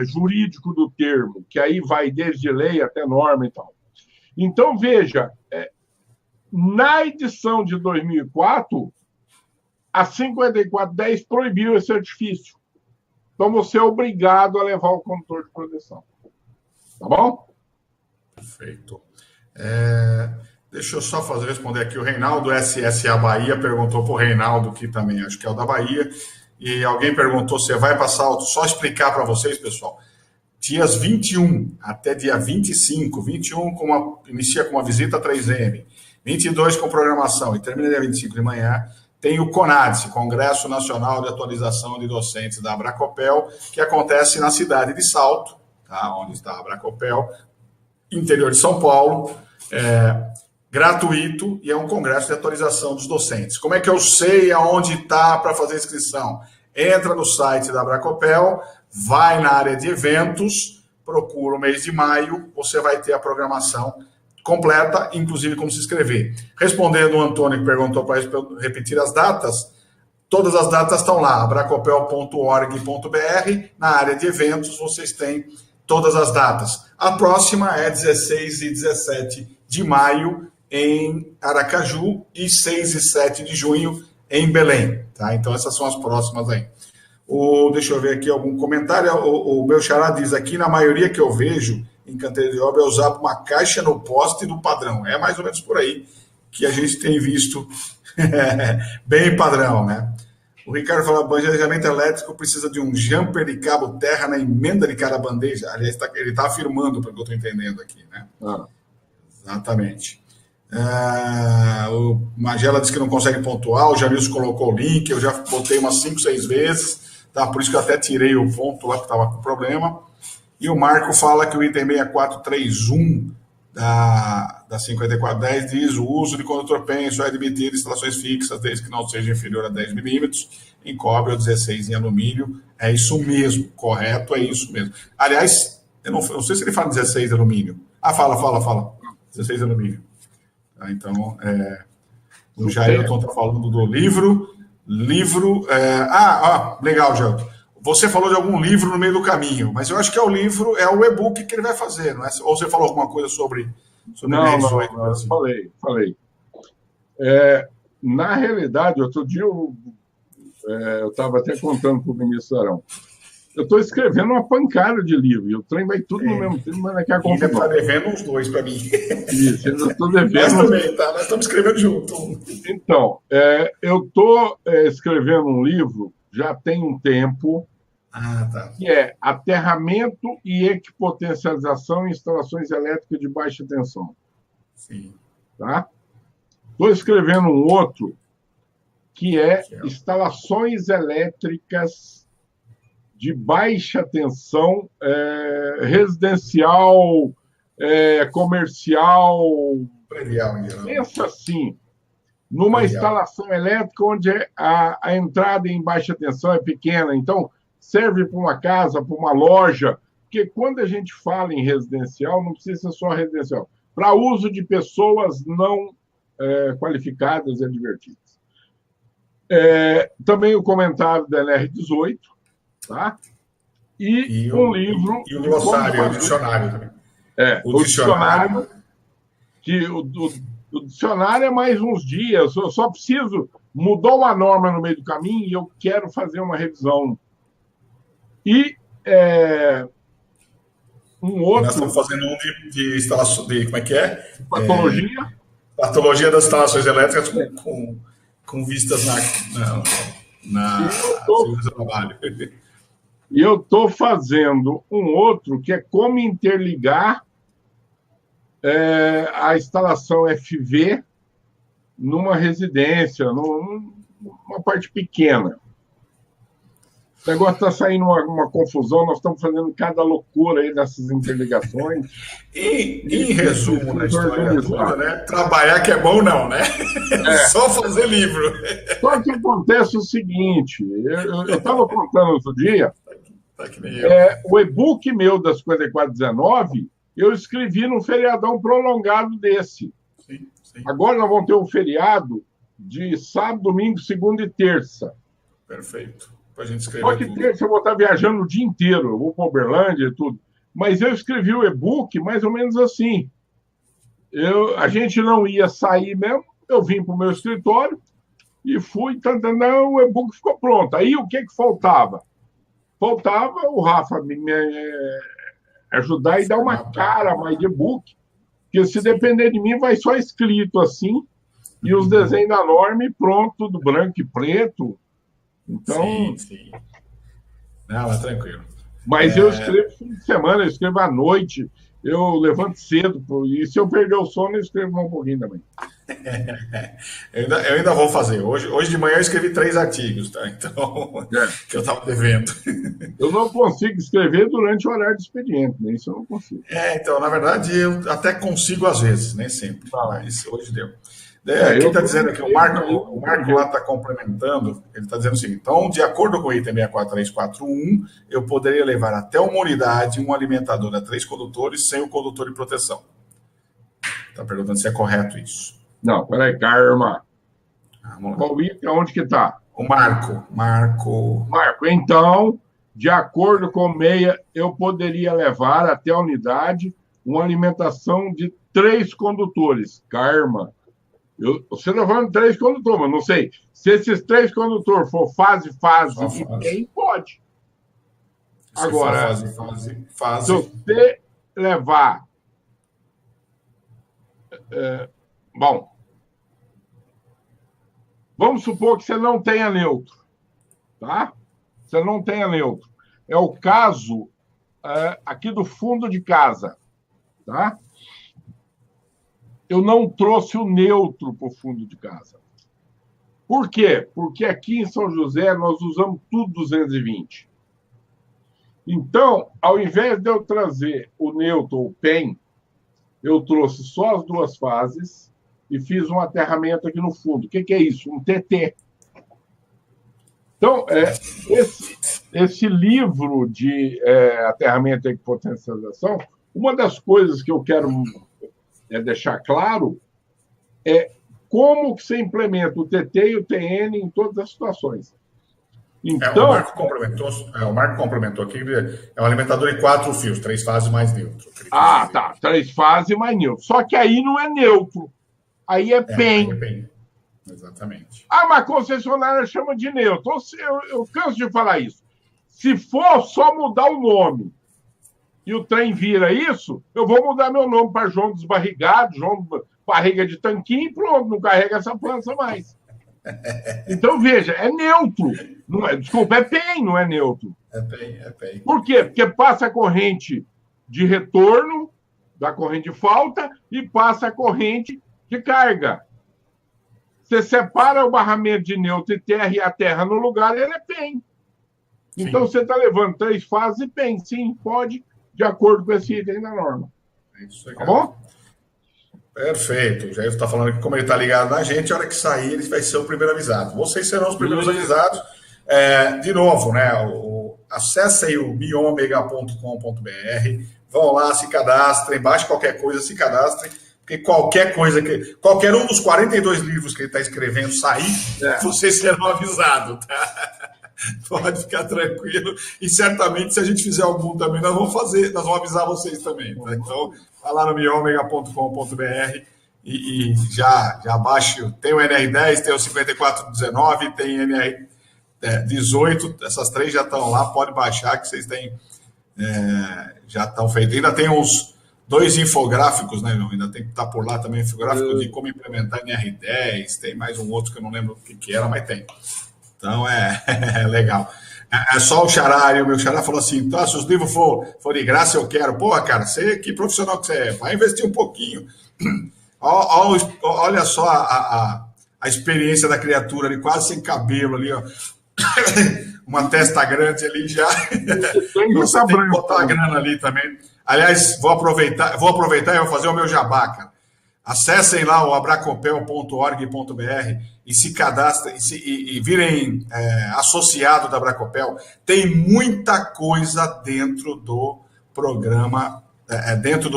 jurídico do termo, que aí vai desde lei até norma e tal. Então, veja, na edição de 2004, a 5410 proibiu esse artifício. Então, você é obrigado a levar o condutor de proteção. Tá bom? Perfeito. Deixa eu só responder aqui. O Reinaldo SSA Bahia perguntou para o Reinaldo, que também acho que é o da Bahia, e alguém perguntou se vai para Salto. Só explicar para vocês, pessoal. Dias 21 até dia 25, 21 inicia com uma visita 3M, 22 com programação e termina dia 25 de manhã, tem o CONADSE, Congresso Nacional de Atualização de Docentes da Abracopel, que acontece na cidade de Salto, tá? Onde está a Abracopel, interior de São Paulo, gratuito, e é um congresso de atualização dos docentes. Como é que eu sei aonde está para fazer inscrição? Entra no site da Abracopel, vai na área de eventos, procura o mês de maio, você vai ter a programação completa, inclusive como se inscrever. Respondendo o Antônio, que perguntou para repetir as datas, todas as datas estão lá, abracopel.org.br, na área de eventos vocês têm todas as datas. A próxima é 16 e 17 de maio em Aracaju e 6 e 7 de junho em Belém. Tá? Então essas são as próximas aí. Deixa eu ver aqui algum comentário. O meu xará diz aqui, na maioria que eu vejo em canteiro de obra, é usar uma caixa no poste do padrão. É mais ou menos por aí que a gente tem visto bem padrão, né? O Ricardo fala, bandejamento elétrico precisa de um jumper de cabo terra na emenda de cada bandeja. Aliás, ele está afirmando, pelo que eu estou entendendo aqui, né? Exatamente. O Magela disse que não consegue pontuar, o Janilson colocou o link, eu já botei umas 5, 6 vezes, tá? Por isso que eu até tirei o ponto lá que estava com problema. E o Marco fala que o item 6431 da 5410 diz o uso de condutor PEN só é admitido em instalações fixas, desde que não seja inferior a 10 milímetros, em cobre ou 16 em alumínio. É isso mesmo, correto, é isso mesmo. Aliás, eu não sei se ele fala 16 de alumínio. Fala. 16 de alumínio. Tá, então, o Jailton está falando do livro. Legal, Jailton. Você falou de algum livro no meio do caminho, mas eu acho que o livro é o e-book que ele vai fazer, não é? Ou você falou alguma coisa sobre não, falei. Na realidade, outro dia eu estava até contando para o ministro Arão. Eu estou escrevendo uma pancada de livro, e o trem vai tudo no mesmo tempo, mas daqui a pouco. Ainda está devendo uns 2 para mim. Isso, ainda estou devendo. Nós também, tá? Nós estamos escrevendo junto. Então, eu estou escrevendo um livro, já tem um tempo, que é Aterramento e Equipotencialização em Instalações Elétricas de Baixa Tensão. Sim. Tá? Estou escrevendo um outro, que é Instalações Elétricas de Baixa Tensão, residencial, comercial. Predial, pensa assim, numa instalação elétrica onde a entrada em baixa tensão é pequena, então serve para uma casa, para uma loja, porque quando a gente fala em residencial, não precisa ser só residencial, para uso de pessoas não qualificadas e advertidas. Também o comentário da NR18, tá? E um livro... E o glossário, o dicionário também. O dicionário, que o dicionário é mais uns dias, eu só preciso mudar uma norma no meio do caminho e eu quero fazer uma revisão. E um outro... Nós estamos fazendo um de instalação, como é que é? Patologia. Patologia das instalações elétricas com vistas na segurança do trabalho. E eu estou fazendo um outro que é como interligar a instalação FV numa residência, numa parte pequena. O negócio está saindo uma confusão, nós estamos fazendo cada loucura aí nessas interligações. Em resumo, na história toda, né? Trabalhar que é bom não, né? Só fazer livro. Só que acontece o seguinte, eu estava contando outro dia, tá que nem o e-book meu das 5419, eu escrevi num feriadão prolongado desse. Sim. Agora nós vamos ter um feriado de sábado, domingo, segunda e terça. Perfeito. Pra gente escrever Só que tudo. terça eu vou estar viajando o dia inteiro, eu vou para Uberlândia e tudo. Mas eu escrevi o e-book mais ou menos assim. A gente não ia sair mesmo, eu vim para o meu escritório e fui, o e-book ficou pronto. Aí o que faltava? Faltava o Rafa me ajudar e dar uma cara mais de e-book, porque se depender de mim vai só escrito assim, e os desenhos da norma pronto, tudo branco e preto. Então, sim. Não, é tranquilo. Mas eu escrevo fim de semana, eu escrevo à noite, eu levanto cedo, e se eu perder o sono, eu escrevo um pouquinho também. Eu ainda vou fazer. Hoje de manhã eu escrevi 3 artigos, tá? Então, que eu estava devendo. Eu não consigo escrever durante o horário de expediente, né? Isso eu não consigo. Então, na verdade, eu até consigo às vezes, nem sempre, mas hoje deu. Quem está dizendo aqui, o Marco lá está complementando, ele está dizendo o seguinte: então, de acordo com o item 64341, eu poderia levar até uma unidade um alimentador a 3 condutores sem o condutor de proteção. Está perguntando se é correto isso. Não, peraí, Karma. Qual item, onde que está? O Marco. Então, de acordo com o MEIA, eu poderia levar até a unidade uma alimentação de 3 condutores. Karma. Você levando 3 condutores, mas não sei. Se esses 3 condutores for fase e quem pode. Agora, se você levar... bom, vamos supor que você não tenha neutro, tá? Você não tenha neutro. É o caso aqui do fundo de casa, tá? Eu não trouxe o neutro para o fundo de casa. Por quê? Porque aqui em São José nós usamos tudo 220. Então, ao invés de eu trazer o neutro, o PEN, eu trouxe só as 2 fases e fiz um aterramento aqui no fundo. O que é isso? Um TT. Então, esse livro de aterramento e potencialização, uma das coisas que eu quero deixar claro como que você implementa o TT e o TN em todas as situações. Então, o Marco complementou aqui, é um alimentador de 4 fios, 3 fases mais neutro. Tá, 3 fases mais neutro. Só que aí não é neutro, aí é PEN. É PEN. Exatamente. Mas a concessionária chama de neutro. Eu canso de falar isso. Se for só mudar o nome e o trem vira isso, eu vou mudar meu nome para João Desbarrigado, João Barriga de Tanquinho, e pronto, não carrega essa pança mais. Então, veja, é neutro. Não é, desculpa, é PEN, não é neutro. É PEN. Por quê? Porque passa a corrente de retorno, da corrente de falta, e passa a corrente de carga. Você separa o barramento de neutro e terra e a terra no lugar, ele é PEN. Então, você está levando 3 fases e PEN. Sim, pode, de acordo com esse item da norma. Isso aí, tá bom? Perfeito. O Jair está falando que, como ele está ligado na gente, a hora que sair, ele vai ser o primeiro avisado. Vocês serão os primeiros avisados. De novo, né? Acessem o biomega.com.br, vão lá, se cadastrem, baixe qualquer coisa, se cadastrem, porque qualquer um dos 42 livros que ele está escrevendo sair, vocês serão avisados, tá? Pode ficar tranquilo. E certamente, se a gente fizer algum também, nós vamos avisar vocês também. Tá? Então, vai lá no biomega.com.br e já baixe. Tem o NR10, tem o 5419, tem NR18, essas 3 já estão lá, pode baixar que vocês têm, já estão feitos. Ainda tem uns 2 infográficos, né? Ainda tem que estar por lá também, infográfico de como implementar NR10, tem mais um outro que eu não lembro o que era, mas tem. Então, é legal. É só o Xará, e o meu Xará falou assim, tá, se os livros for de graça, eu quero. Pô, cara, que profissional que você é, vai investir um pouquinho. Olha só a experiência da criatura ali, quase sem cabelo ali, ó. Uma testa grande ali já. Você tem que botar a grana ali também. Aliás, vou aproveitar e vou fazer o meu jabá, cara. Acessem lá o abracopel.org.br e se cadastrem e virem associado da Abracopel. Tem muita coisa dentro do programa, dentro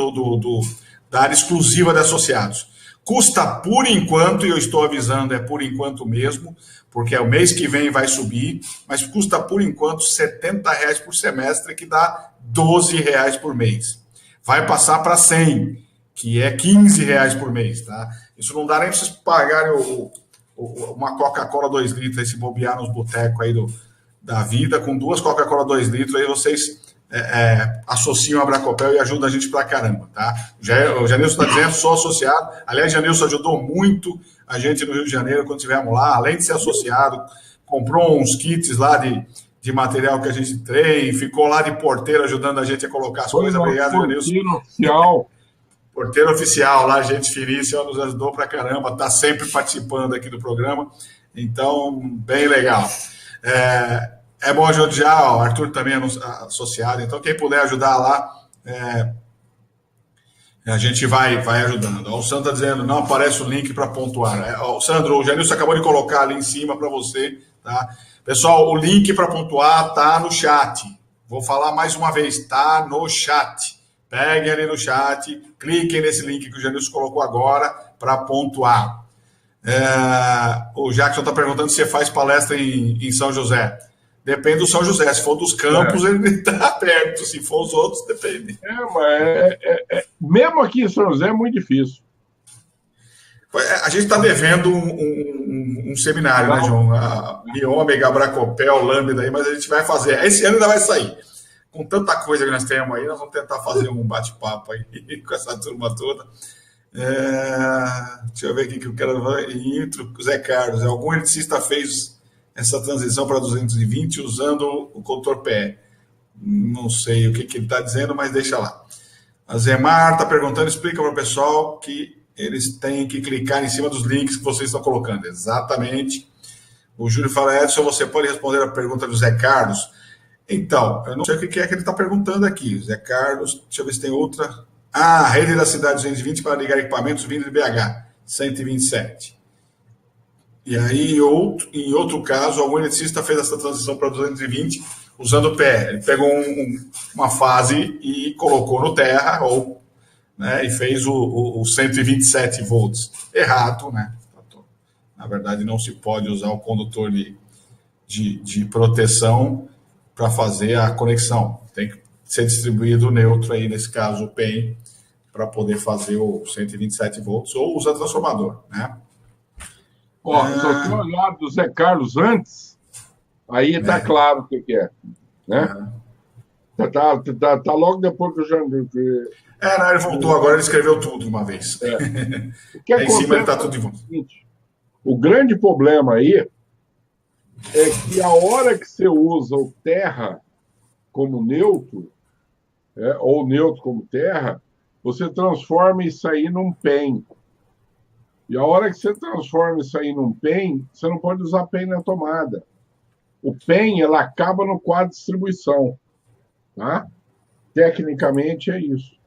da área exclusiva de associados. Custa por enquanto, e eu estou avisando, é por enquanto mesmo, porque o mês que vem vai subir, mas custa por enquanto R$70 por semestre, que dá R$12 por mês. Vai passar para 100, que é R$15 por mês, tá? Isso não dá nem para vocês pagarem uma Coca-Cola 2 litros, aí, se bobear nos botecos aí da vida, com 2 Coca-Cola 2 litros, aí vocês associam a Abracopel e ajudam a gente pra caramba, tá? O Janilson está dizendo, sou associado. Aliás, Janilson ajudou muito a gente no Rio de Janeiro quando estivemos lá, além de ser associado, comprou uns kits lá de material que a gente treina, ficou lá de porteiro ajudando a gente a colocar as coisas. Obrigado, Janilson. Oficial. Porteiro oficial lá, gente finíssima, nos ajudou pra caramba, tá sempre participando aqui do programa, então, bem legal. É bom ajudar, o Arthur também é associado, então quem puder ajudar lá, a gente vai ajudando. O Sandro está dizendo, não aparece o link para pontuar. Sandro, o Janilson acabou de colocar ali em cima para você, tá? Pessoal, o link para pontuar tá no chat. Vou falar mais uma vez, tá no chat. Peguem ali no chat, cliquem nesse link que o Janilson colocou agora para pontuar. O Jackson está perguntando se você faz palestra em São José. Depende do São José. Se for dos campos, ele está perto. Se for os outros, depende. Mesmo aqui em São José é muito difícil. A gente está devendo um seminário, né, João? A Biômega, Abracopel, Lambda aí, mas a gente vai fazer. Esse ano ainda vai sair. Com tanta coisa que nós temos aí, nós vamos tentar fazer um bate-papo aí com essa turma toda. Deixa eu ver aqui que eu quero ver. Intro, Zé Carlos. Algum eletricista fez essa transição para 220 usando o condutor PE? Não sei o que ele está dizendo, mas deixa lá. A Zemar está perguntando, explica para o pessoal que eles têm que clicar em cima dos links que vocês estão colocando. Exatamente. O Júlio fala, Edson, você pode responder a pergunta do Zé Carlos? Então, eu não sei o que é que ele está perguntando aqui. Zé Carlos, deixa eu ver se tem outra. Rede da cidade 220 para ligar equipamentos vindo de BH, 127. E aí, em outro caso, algum eletricista fez essa transição para 220 usando o pé. Ele pegou uma fase e colocou no terra, né, e fez o 127 volts. Errado, né? Na verdade, não se pode usar o condutor de proteção para fazer a conexão. Tem que ser distribuído neutro aí, nesse caso, o PEN, para poder fazer o 127 volts, ou usa transformador, né? Se eu tenho olhado do Zé Carlos antes, aí está claro o que é, né? Tá logo depois que eu já... Ele voltou agora, ele escreveu tudo de uma vez. O que em cima ele está tudo de volta. O grande problema aí é que a hora que você usa o terra como neutro, ou neutro como terra, você transforma isso aí num PEN. E a hora que você transforma isso aí num PEN, você não pode usar PEN na tomada. O PEN, ela acaba no quadro de distribuição. Tá? Tecnicamente, é isso.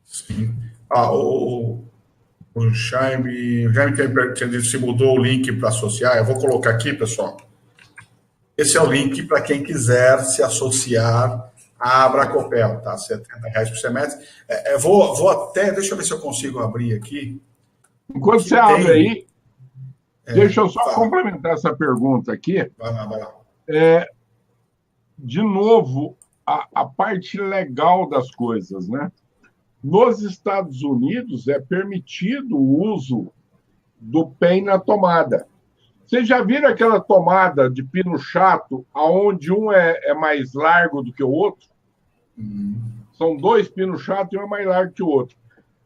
Sim. O Jaime tinha dito se mudou o link para associar. Eu vou colocar aqui, pessoal. Esse é o link para quem quiser se associar à Abracopel, tá? R$70 por semestre. Vou até, deixa eu ver se eu consigo abrir aqui. Enquanto você abre aí, deixa eu só complementar essa pergunta aqui. Vai lá. De novo, a parte legal das coisas, né? Nos Estados Unidos é permitido o uso do PEN na tomada. Vocês já viram aquela tomada de pino chato, onde um é mais largo do que o outro? São 2 pinos chatos e um é mais largo que o outro.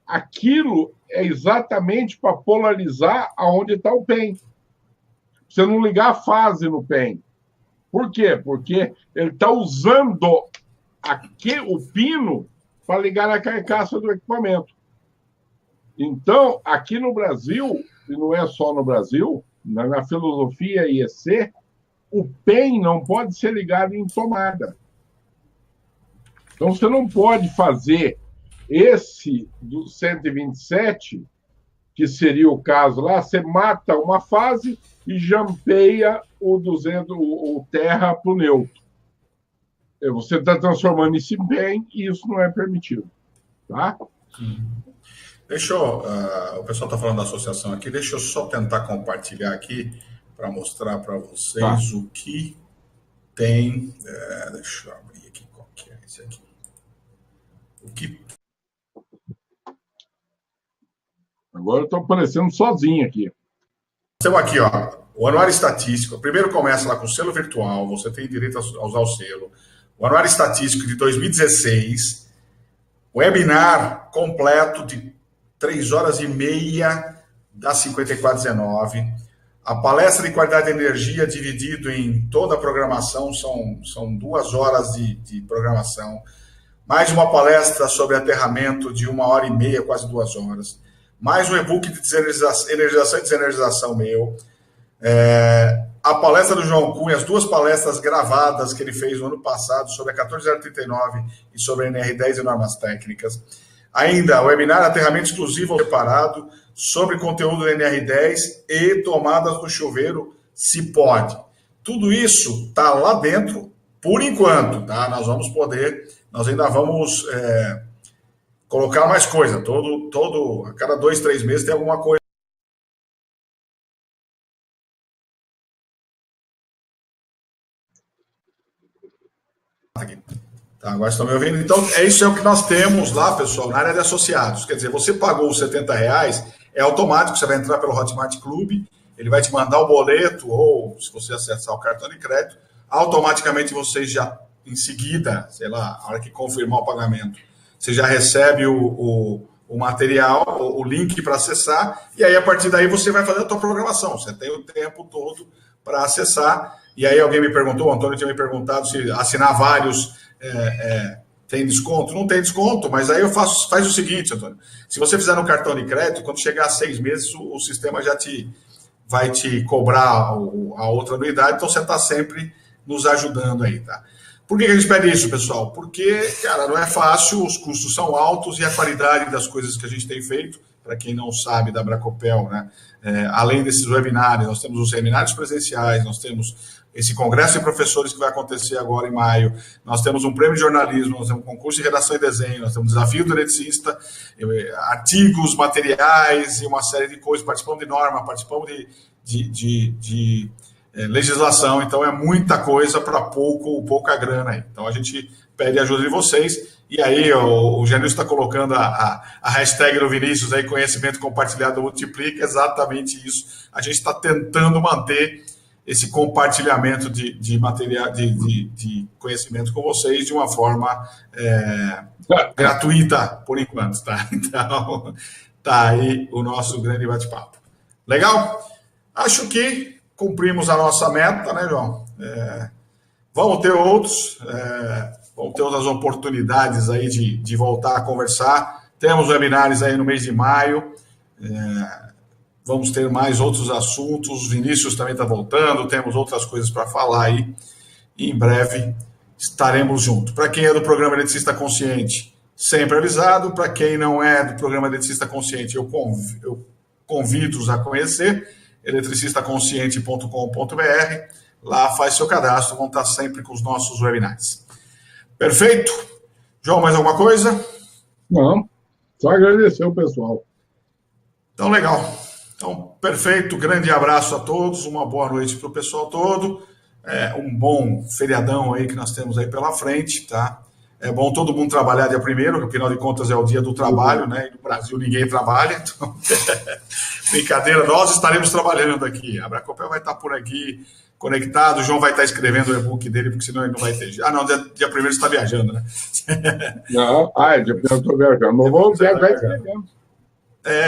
Aquilo é exatamente para polarizar aonde está o PEN. Você não ligar a fase no PEN. Por quê? Porque ele está usando o pino para ligar na carcaça do equipamento. Então, aqui no Brasil, e não é só no Brasil, na filosofia IEC, o PEM não pode ser ligado em tomada. Então, você não pode fazer esse do 127, que seria o caso lá, você mata uma fase e jampeia o 200, o terra para o neutro. Você está transformando isso em PEM e isso não é permitido. Tá? Deixa eu, o pessoal está falando da associação aqui, deixa eu só tentar compartilhar aqui para mostrar para vocês o que tem. Deixa eu abrir aqui, qual que é esse aqui? O que... Agora eu estou aparecendo sozinho aqui. Temos aqui, ó, o anuário estatístico. Primeiro começa lá com o selo virtual, você tem direito a usar o selo. O anuário estatístico de 2016, webinar completo de 3 horas e meia, das 5419. A palestra de qualidade de energia dividido em toda a programação, são 2 horas de programação. Mais uma palestra sobre aterramento de 1h30, quase 2 horas. Mais um e-book de energização e desenergização meu. A palestra do João Cunha, as 2 palestras gravadas que ele fez no ano passado sobre a 14039 e sobre a NR10 e normas técnicas. Ainda, o webinar aterramento exclusivo separado sobre conteúdo da NR10 e tomadas do chuveiro, se pode. Tudo isso está lá dentro, por enquanto, tá? Nós ainda vamos colocar mais coisa. A cada 2, 3 meses tem alguma coisa. Aqui. Tá, agora estão me ouvindo? Então, isso é o que nós temos lá, pessoal, na área de associados. Quer dizer, você pagou os R$70, é automático, você vai entrar pelo Hotmart Club, ele vai te mandar o boleto, ou se você acessar o cartão de crédito, automaticamente vocês já, em seguida, sei lá, a hora que confirmar o pagamento, você já recebe o material, o link para acessar, e aí a partir daí você vai fazer a sua programação. Você tem o tempo todo para acessar. E aí alguém me perguntou, o Antônio tinha me perguntado se assinar vários tem desconto. Não tem desconto, mas aí faz o seguinte, Antônio. Se você fizer no cartão de crédito, quando chegar a 6 meses, o sistema já vai te cobrar a outra anuidade, então você está sempre nos ajudando aí, tá? Por que a gente pede isso, pessoal? Porque, cara, não é fácil, os custos são altos e a qualidade das coisas que a gente tem feito, para quem não sabe da Bracopel, né? Além desses webinários, nós temos os seminários presenciais, nós temos esse congresso de professores que vai acontecer agora em maio, nós temos um prêmio de jornalismo, nós temos um concurso de redação e desenho, nós temos desafio do eletricista, artigos, materiais e uma série de coisas, participamos de norma, participamos de legislação, então é muita coisa para pouca grana aí. Então a gente pede a ajuda de vocês, e aí o Genilson está colocando a hashtag do Vinícius aí, conhecimento compartilhado multiplica, exatamente isso. A gente está tentando manter esse compartilhamento de material, de conhecimento com vocês de uma forma gratuita, por enquanto, tá? Então, tá aí o nosso grande bate-papo. Legal? Acho que cumprimos a nossa meta, né, João? Vamos ter outros outras oportunidades aí de voltar a conversar. Temos webinários aí no mês de maio. Vamos ter mais outros assuntos. O Vinícius também está voltando. Temos outras coisas para falar aí. E em breve estaremos juntos. Para quem é do programa Eletricista Consciente, sempre avisado. Para quem não é do programa Eletricista Consciente, eu convido-os a conhecer eletricistaconsciente.com.br. Lá faz seu cadastro, vão estar sempre com os nossos webinars. Perfeito? João, mais alguma coisa? Não, só agradecer o pessoal. Então, legal. Então, perfeito. Grande abraço a todos, uma boa noite para o pessoal todo. Um bom feriadão aí que nós temos aí pela frente, tá? É bom todo mundo trabalhar dia 1º, que afinal de contas é o dia do trabalho, né? E no Brasil ninguém trabalha, então brincadeira, nós estaremos trabalhando aqui. A Bracopel vai estar por aqui conectado, o João vai estar escrevendo o e-book dele, porque senão ele não vai ter. Não, dia 1º você está viajando, né? Não, dia 1º eu estou viajando, mas vou viajar escrevendo.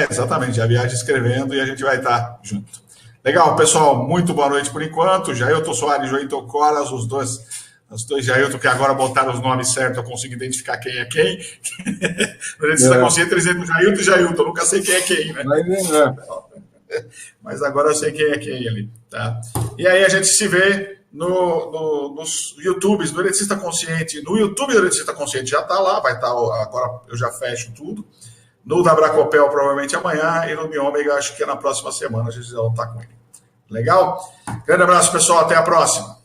Exatamente, já viaja escrevendo e a gente vai estar junto. Legal, pessoal, muito boa noite por enquanto. Jailton Soares e Joito Coras, os dois Os dois Jailton que agora botaram os nomes certos, eu consigo identificar quem é quem. No Eletricista Consciente, eles dizem Jailton e Jailton, eu nunca sei quem é quem, né? Mas agora eu sei quem é quem ali, tá? E aí a gente se vê nos YouTubes do Eletricista Consciente. No YouTube do Eletricista Consciente já está lá, vai estar, agora eu já fecho tudo. No da Bracopel, provavelmente amanhã, e no Miômega, acho que é na próxima semana, a gente já vai estar com ele. Legal? Grande abraço, pessoal, até a próxima.